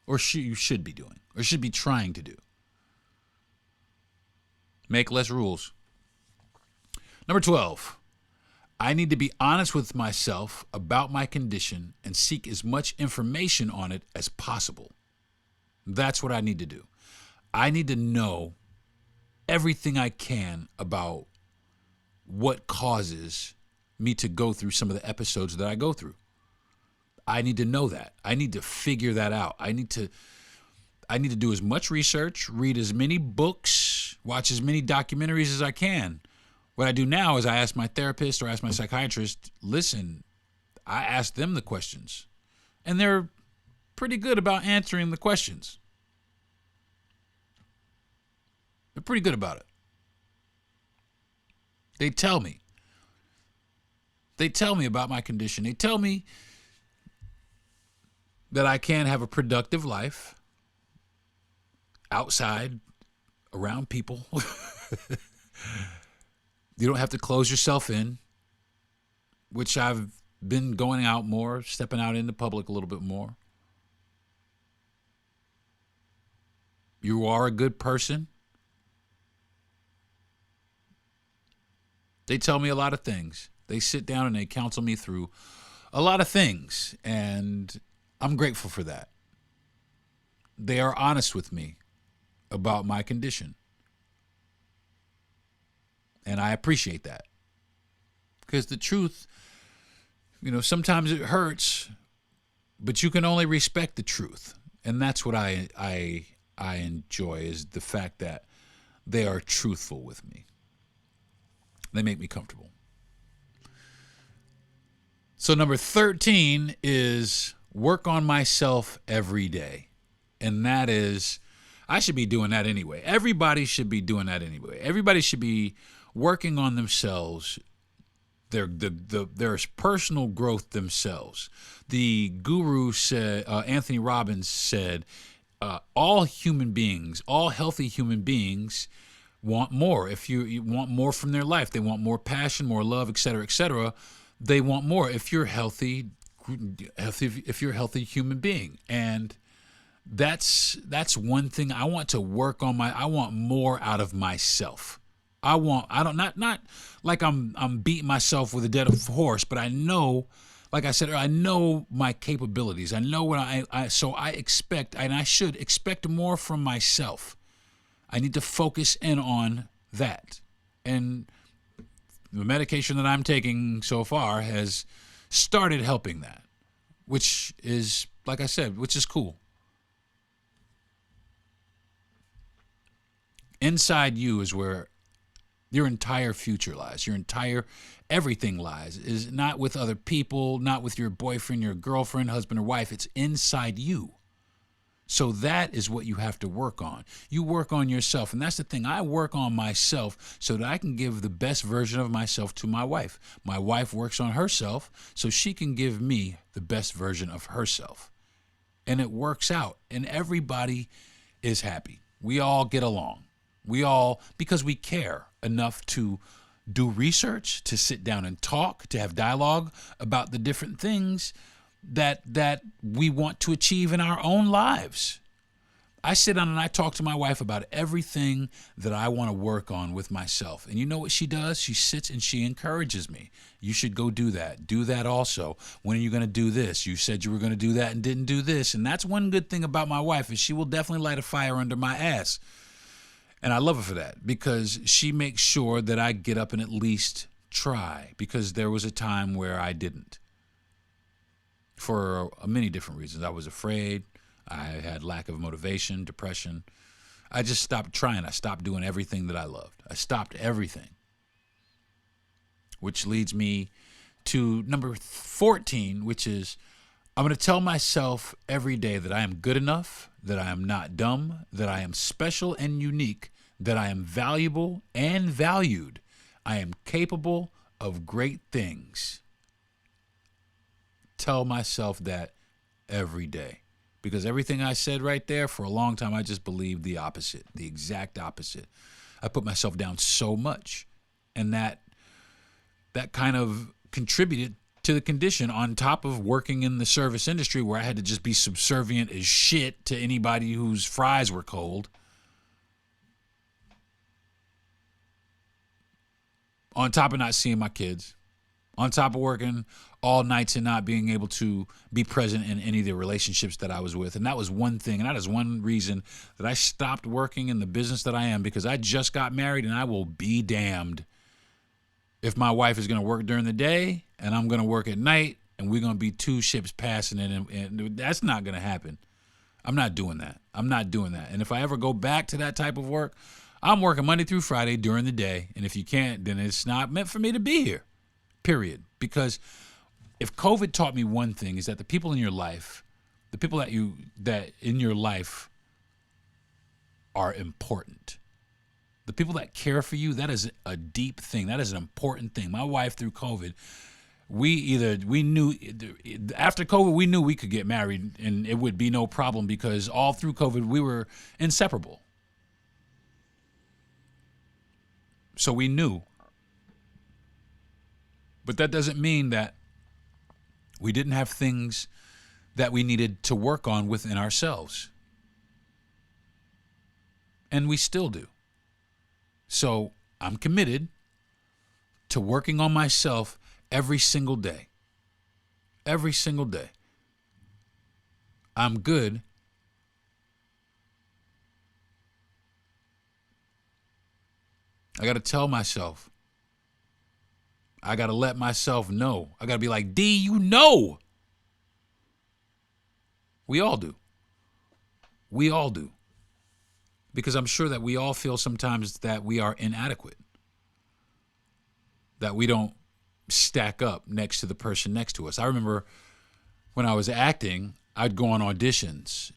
Or you should be doing. Or should be trying to do. Make less rules. Number 12. I need to be honest with myself about my condition and seek as much information on it as possible. That's what I need to do. I need to know everything I can about what causes me to go through some of the episodes that I go through. I need to know that. I need to figure that out. I need to do as much research, read as many books, watch as many documentaries as I can. What I do now is I ask my therapist or ask my psychiatrist, listen, I ask them the questions. And they're pretty good about answering the questions. They're pretty good about it. They tell me. They tell me about my condition. They tell me that I can have a productive life outside, around people. You don't have to close yourself in, which I've been going out more, stepping out into public a little bit more. You are a good person. They tell me a lot of things. They sit down and they counsel me through a lot of things, and I'm grateful for that. They are honest with me about my condition, and I appreciate that, because the truth, sometimes it hurts, but you can only respect the truth, and that's what I enjoy, is the fact that they are truthful with me. They make me comfortable. So number 13 is work on myself every day. And that is, I should be doing that anyway. Everybody should be doing that anyway. Everybody should be working on themselves, their personal growth themselves. The guru said, Anthony Robbins said, all human beings, all healthy human beings want more. If you want more from their life, they want more passion, more love, etc., they want more. If you're healthy, if you're a healthy human being, and that's one thing I want to work on. I want more out of myself. Not like I'm beating myself with a dead horse, but I know, like I said, I know my capabilities. I know what so I expect, and I should expect more from myself. I need to focus in on that. And the medication that I'm taking so far has started helping that, which is, like I said, which is cool. Inside you is where your entire future lies. Your entire everything lies. Is not with other people, not with your boyfriend, your girlfriend, husband, or wife. It's inside you. So that is what you have to work on. You work on yourself. And that's the thing. I work on myself so that I can give the best version of myself to my wife. My wife works on herself so she can give me the best version of herself. And it works out. And everybody is happy. We all get along. Because we care enough to do research, to sit down and talk, to have dialogue about the different things that we want to achieve in our own lives. I sit down and I talk to my wife about everything that I want to work on with myself. And you know what she does? She sits and she encourages me. You should go do that. Do that also. When are you going to do this? You said you were going to do that and didn't do this. And that's one good thing about my wife, is she will definitely light a fire under my ass. And I love her for that, because she makes sure that I get up and at least try, because there was a time where I didn't. For many different reasons. I was afraid. I had lack of motivation, depression. I just stopped trying. I stopped doing everything that I loved. I stopped everything. Which leads me to number 14, which is, I'm going to tell myself every day that I am good enough, that I am not dumb, that I am special and unique, that I am valuable and valued. I am capable of great things. Tell myself that every day. Because everything I said right there, for a long time, I just believed the opposite, the exact opposite. I put myself down so much. And that kind of contributed to the condition, on top of working in the service industry where I had to just be subservient as shit to anybody whose fries were cold. On top of not seeing my kids. On top of working all nights and not being able to be present in any of the relationships that I was with. And that was one thing. And that is one reason that I stopped working in the business that I am, because I just got married, and I will be damned if my wife is going to work during the day and I'm going to work at night and we're going to be two ships passing it, and that's not going to happen. I'm not doing that. And if I ever go back to that type of work, I'm working Monday through Friday during the day, and if you can't, then it's not meant for me to be here, period. Because if COVID taught me one thing, is that the people in your life, the people that in your life are important. The people that care for you, that is a deep thing. That is an important thing. My wife, through COVID, we knew after COVID, we knew we could get married and it would be no problem, because all through COVID, we were inseparable. So we knew. But that doesn't mean that we didn't have things that we needed to work on within ourselves. And we still do. So I'm committed to working on myself every single day. Every single day. I'm good. I got to tell myself. I got to let myself know. I got to be like, D, you know. We all do. We all do. Because I'm sure that we all feel sometimes that we are inadequate. That we don't stack up next to the person next to us. I remember when I was acting, I'd go on auditions.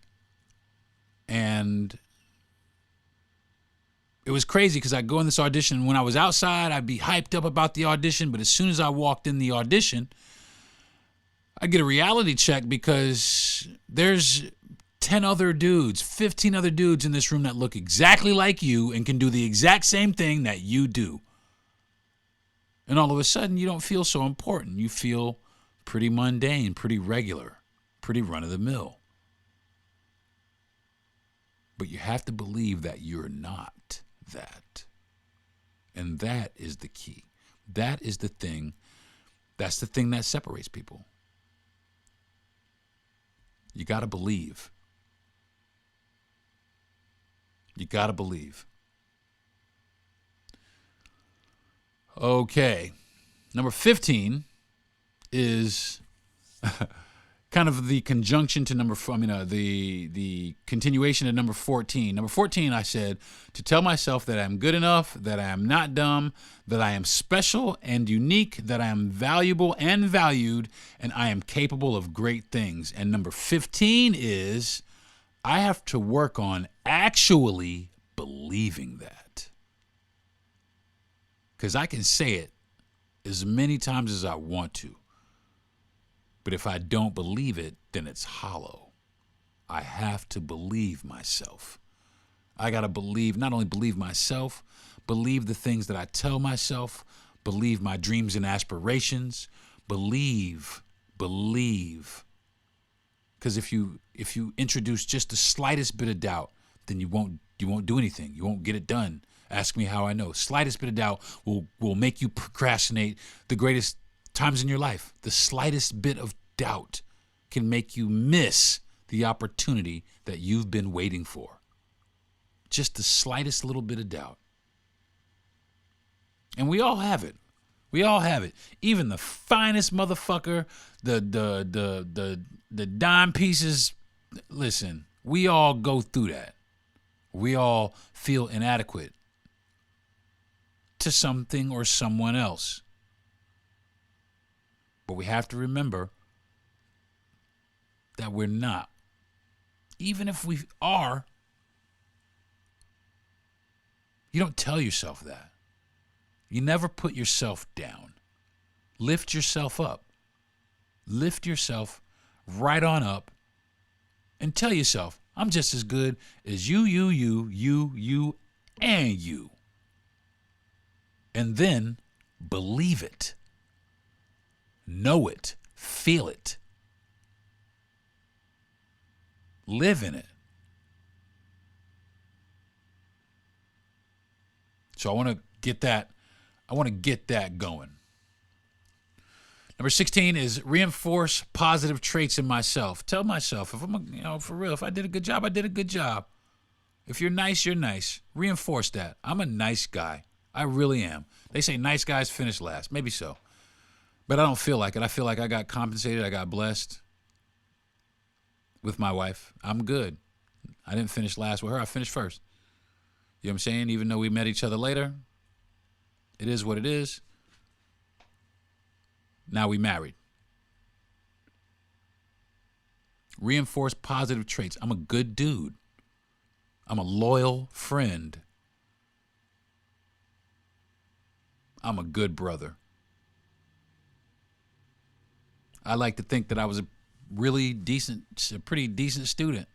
And it was crazy because I'd go in this audition, and when I was outside, I'd be hyped up about the audition. But as soon as I walked in the audition, I'd get a reality check because there's 10 other dudes, 15 other dudes in this room that look exactly like you and can do the exact same thing that you do. And all of a sudden, you don't feel so important. You feel pretty mundane, pretty regular, pretty run-of-the-mill. But you have to believe that you're not that. And that is the key. That is the thing. That's the thing that separates people. You got to believe. You got to believe. Okay. Number 15 is kind of the conjunction to the continuation of number 14. Number 14, I said, to tell myself that I'm good enough, that I am not dumb, that I am special and unique, that I am valuable and valued, and I am capable of great things. And number 15 is, I have to work on actually believing that. Because I can say it as many times as I want to. But if I don't believe it, then it's hollow. I have to believe myself. I got to believe, not only believe myself, believe the things that I tell myself, believe my dreams and aspirations, believe. Because if you introduce just the slightest bit of doubt, then you won't do anything. You won't get it done. Ask me how I know. Slightest bit of doubt will make you procrastinate the greatest times in your life. The slightest bit of doubt can make you miss the opportunity that you've been waiting for. Just the slightest little bit of doubt. And we all have it. We all have it. Even the finest motherfucker, the dime pieces. Listen, we all go through that. We all feel inadequate to something or someone else. But we have to remember that we're not. Even if we are, you don't tell yourself that. You never put yourself down. Lift yourself up. Lift yourself right on up and tell yourself, I'm just as good as you, and you. And then believe it. Know it. Feel it. Live in it. So I want to get that going. Number 16 is reinforce positive traits in myself. Tell myself, if I'm, for real, if I did a good job, I did a good job. If you're nice, you're nice. Reinforce that. I'm a nice guy. I really am. They say nice guys finish last. Maybe so. But I don't feel like it. I feel like I got compensated. I got blessed with my wife. I'm good. I didn't finish last with her. I finished first. You know what I'm saying? Even though we met each other later, it is what it is. Now we married. Reinforce positive traits. I'm a good dude. I'm a loyal friend. I'm a good brother. I like to think that I was a pretty decent student.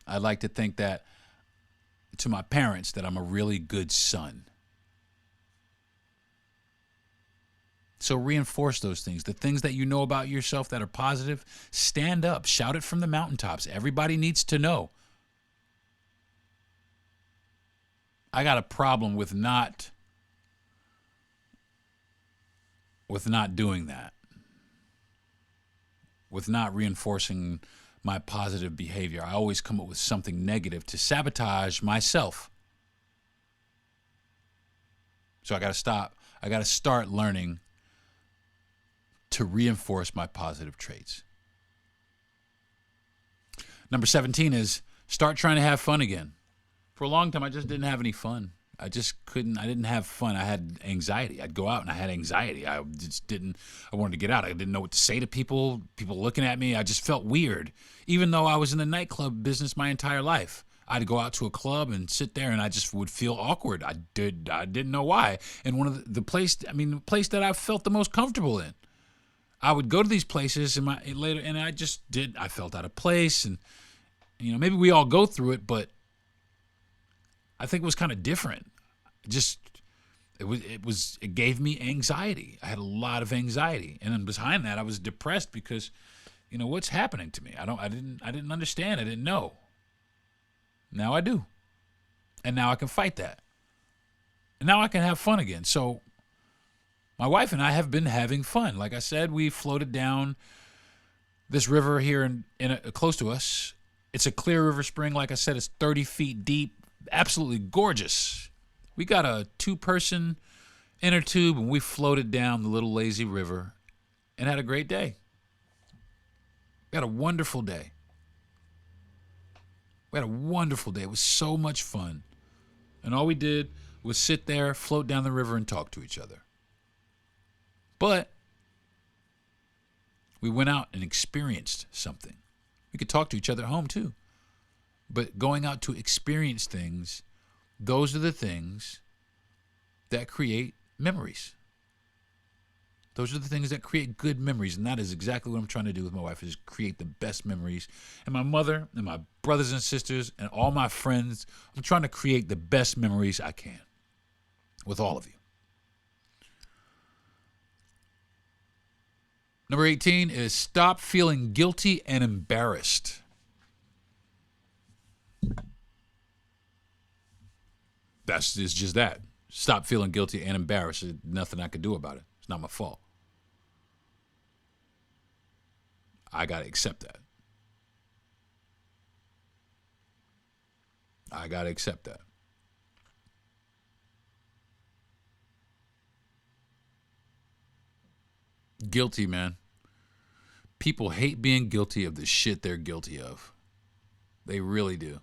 I like to think that to my parents that I'm a really good son. So reinforce those things. The things that you know about yourself that are positive, stand up, shout it from the mountaintops. Everybody needs to know. I got a problem with not doing that. With not reinforcing my positive behavior. I always come up with something negative to sabotage myself. So I got to stop. I got to start learning to reinforce my positive traits. Number 17 is start trying to have fun again. For a long time, I just didn't have any fun. I didn't have fun. I had anxiety. I'd go out and I had anxiety. I wanted to get out. I didn't know what to say to people looking at me. I just felt weird. Even though I was in the nightclub business my entire life. I'd go out to a club and sit there and I just would feel awkward. I didn't know why. And one of the place that I felt the most comfortable in. I would go to these places and I felt out of place, and maybe we all go through it, but I think it was kind of different. It gave me anxiety. I had a lot of anxiety, and then behind that, I was depressed because, what's happening to me? I didn't understand. I didn't know. Now I do, and now I can fight that, and now I can have fun again. So my wife and I have been having fun. Like I said, we floated down this river here close to us. It's a clear river spring. Like I said, it's 30 feet deep. Absolutely gorgeous. We got a 2-person inner tube and we floated down the little lazy river and had a great day. We had a wonderful day. It was so much fun. And all we did was sit there, float down the river, and talk to each other. But we went out and experienced something. We could talk to each other at home too. But going out to experience things, those are the things that create memories. Those are the things that create good memories. And that is exactly what I'm trying to do with my wife, is create the best memories. And my mother and my brothers and sisters and all my friends, I'm trying to create the best memories I can with all of you. Number 18 is stop feeling guilty and embarrassed. It's just that. Stop feeling guilty and embarrassed. There's nothing I could do about it. It's not my fault. I got to accept that. Guilty, man. People hate being guilty of the shit they're guilty of. They really do.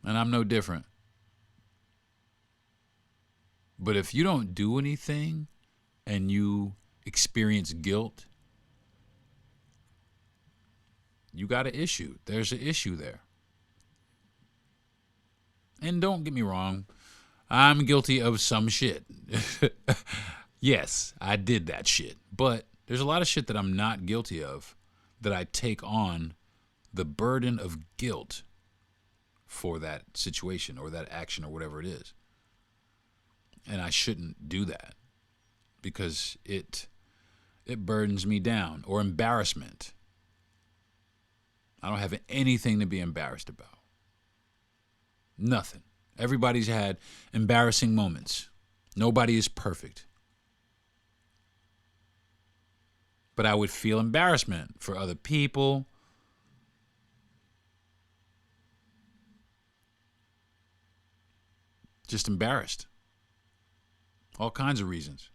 And I'm no different. But if you don't do anything and you experience guilt, you got an issue. There's an issue there. And don't get me wrong, I'm guilty of some shit. Yes, I did that shit. But there's a lot of shit that I'm not guilty of that I take on the burden of guilt for that situation or that action or whatever it is. And I shouldn't do that because it burdens me down. Or embarrassment. I don't have anything to be embarrassed about. Nothing. Everybody's had embarrassing moments. Nobody is perfect. But I would feel embarrassment for other people. Just embarrassed. All kinds of reasons.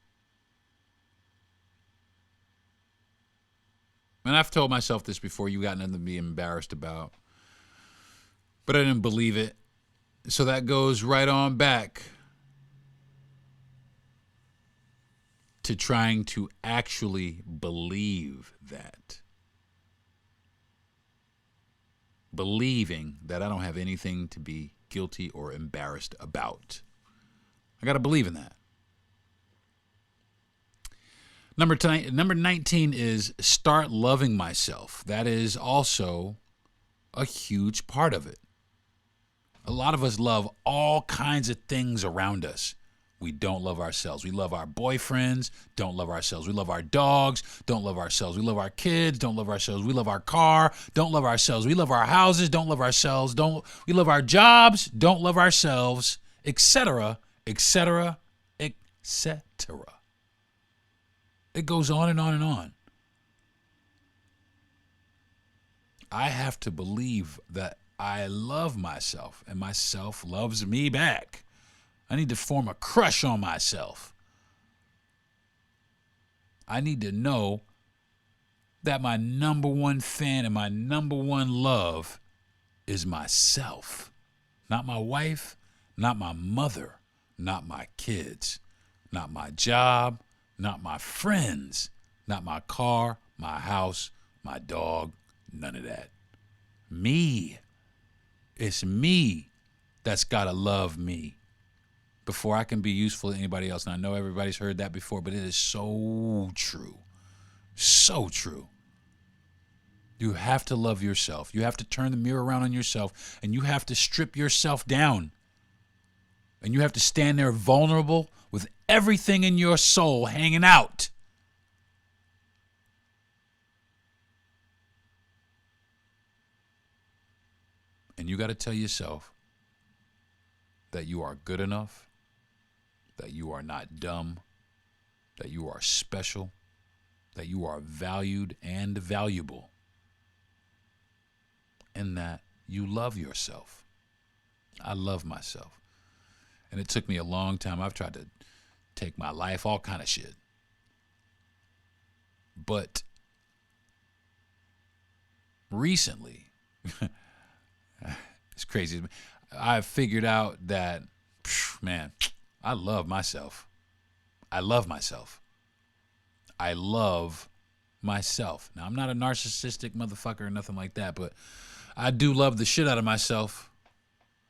And I've told myself this before, you got nothing to be embarrassed about. But I didn't believe it. So that goes right on back to trying to actually believe that. Believing that I don't have anything to be guilty or embarrassed about. I got to believe in that. Number 19 is start loving myself. That is also a huge part of it. A lot of us love all kinds of things around us. We don't love ourselves. We love our boyfriends, don't love ourselves. We love our dogs, don't love ourselves. We love our kids, don't love ourselves. We love our car, don't love ourselves. We love our houses, don't love ourselves. We love our jobs, don't love ourselves, etc., etc., etc. It goes on and on and on. I have to believe that I love myself and myself loves me back. I need to form a crush on myself. I need to know that my number one fan and my number one love is myself. Not my wife, not my mother, not my kids, not my job, not my friends, not my car, my house, my dog, none of that. Me. It's me that's got to love me before I can be useful to anybody else. And I know everybody's heard that before, but it is so true. So true. You have to love yourself. You have to turn the mirror around on yourself, and you have to strip yourself down. And you have to stand there vulnerable with everything in your soul hanging out. And you got to tell yourself that you are good enough, that you are not dumb, that you are special, that you are valued and valuable, and that you love yourself. I love myself. And it took me a long time. I've tried to take my life, all kind of shit. But recently, it's crazy. I've figured out that, man, I love myself. I love myself. I love myself. Now, I'm not a narcissistic motherfucker or nothing like that, but I do love the shit out of myself.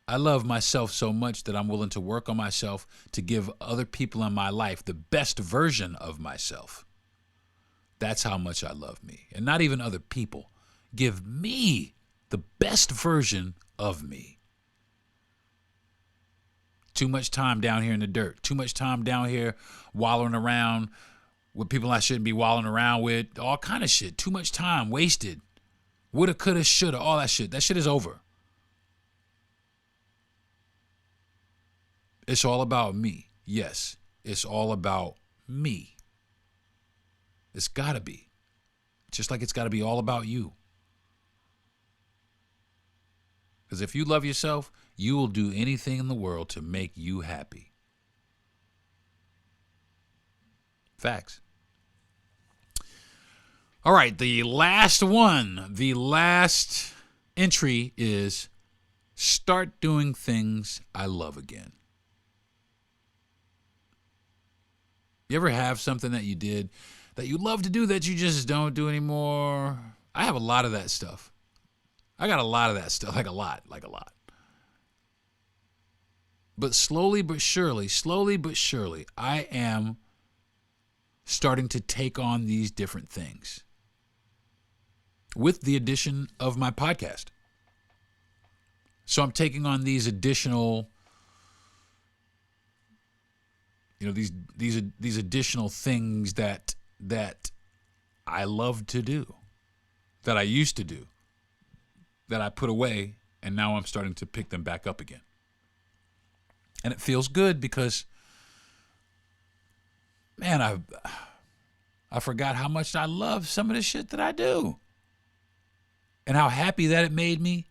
I love myself so much that I'm willing to work on myself to give other people in my life the best version of myself. That's how much I love me. And not even other people. Give me the best version of me. Too much time down here in the dirt. Too much time down here wallowing around with people I shouldn't be wallowing around with. All kind of shit. Too much time wasted. Woulda, coulda, shoulda, all that shit. That shit is over. It's all about me. Yes, it's all about me. It's got to be. Just like it's got to be all about you. Because if you love yourself, you will do anything in the world to make you happy. Facts. All right, the last one, the last entry is start doing things I love again. You ever have something that you did that you love to do that you just don't do anymore? I have a lot of that stuff. I got a lot of that stuff, like a lot. But slowly but surely, I am starting to take on these different things with the addition of my podcast. So I'm taking on these additional, these additional things that I love to do, that I used to do, that I put away, and now I'm starting to pick them back up again. And it feels good because, man, I forgot how much I love some of the shit that I do. And how happy that it made me,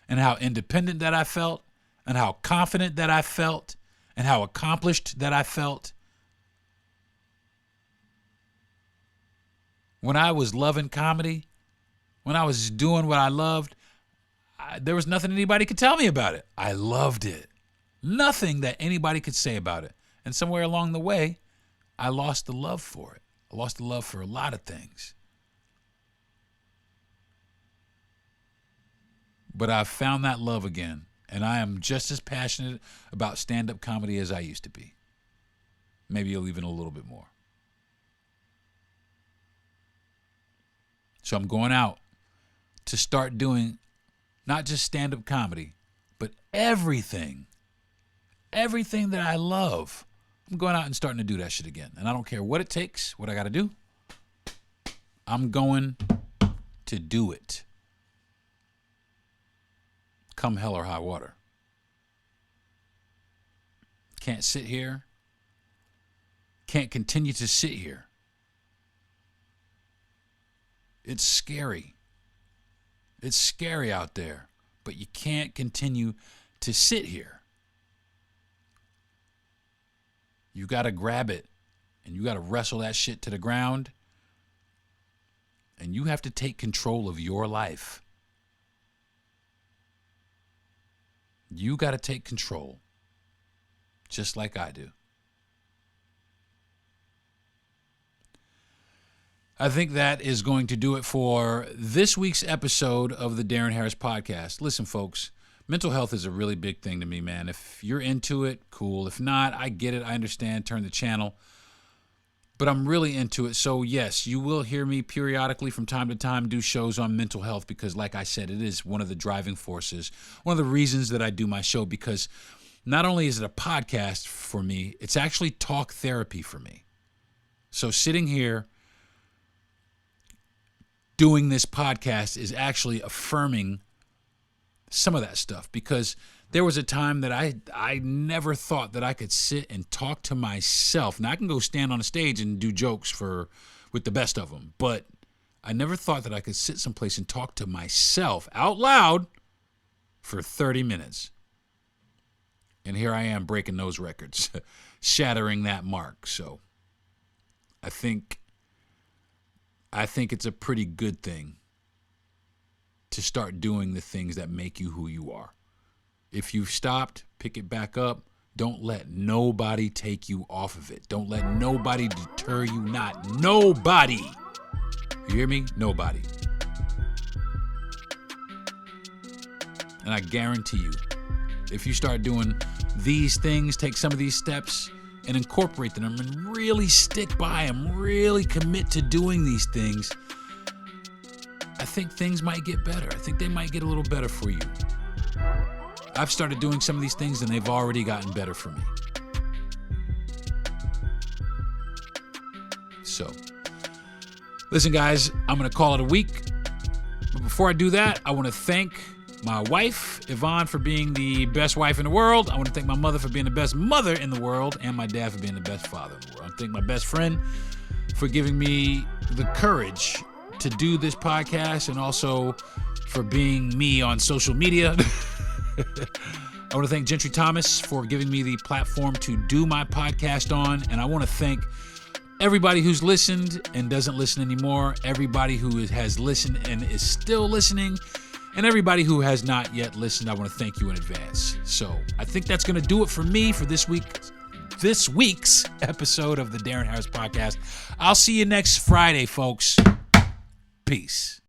and how independent that I felt, and how confident that I felt, and how accomplished that I felt. When I was loving comedy, when I was doing what I loved, there was nothing anybody could tell me about it. I loved it. Nothing that anybody could say about it. And somewhere along the way, I lost the love for it. I lost the love for a lot of things. But I've found that love again, and I am just as passionate about stand-up comedy as I used to be. Maybe even a little bit more. So I'm going out to start doing not just stand-up comedy, but everything that I love. I'm going out and starting to do that shit again. And I don't care what it takes, what I got to do. I'm going to do it. Come hell or high water. Can't sit here. Can't continue to sit here. It's scary. It's scary out there, but you can't continue to sit here. You got to grab it, and you got to wrestle that shit to the ground, and you have to take control of your life. You got to take control, just like I do. I think that is going to do it for this week's episode of the Deron Harris Podcast. Listen, folks, mental health is a really big thing to me, man. If you're into it, cool. If not, I get it. I understand. Turn the channel. But I'm really into it. So, yes, you will hear me periodically from time to time do shows on mental health because, like I said, it is one of the driving forces, one of the reasons that I do my show, because not only is it a podcast for me, it's actually talk therapy for me. So sitting here doing this podcast is actually affirming some of that stuff, because there was a time that I never thought that I could sit and talk to myself. Now, I can go stand on a stage and do jokes with the best of them, but I never thought that I could sit someplace and talk to myself out loud for 30 minutes. And here I am breaking those records, shattering that mark. So I think it's a pretty good thing to start doing the things that make you who you are. If you've stopped, pick it back up. Don't let nobody take you off of it. Don't let nobody deter you. Not nobody. You hear me? Nobody. And I guarantee you, if you start doing these things, take some of these steps and incorporate them and really stick by them, really commit to doing these things, I think things might get better. I think they might get a little better for you. I've started doing some of these things and they've already gotten better for me. So, listen, guys, I'm going to call it a week. But before I do that, I want to thank my wife, Yvonne, for being the best wife in the world. I want to thank my mother for being the best mother in the world, and my dad for being the best father in the world. I want to thank my best friend for giving me the courage to do this podcast, and also for being me on social media. I want to thank Gentry Thomas for giving me the platform to do my podcast on, and I want to thank everybody who's listened and doesn't listen anymore, everybody who has listened and is still listening, and everybody who has not yet listened. I want to thank you in advance. So I think that's going to do it for me for this week's episode of the Deron Harris Podcast. I'll see you next Friday, folks. Peace.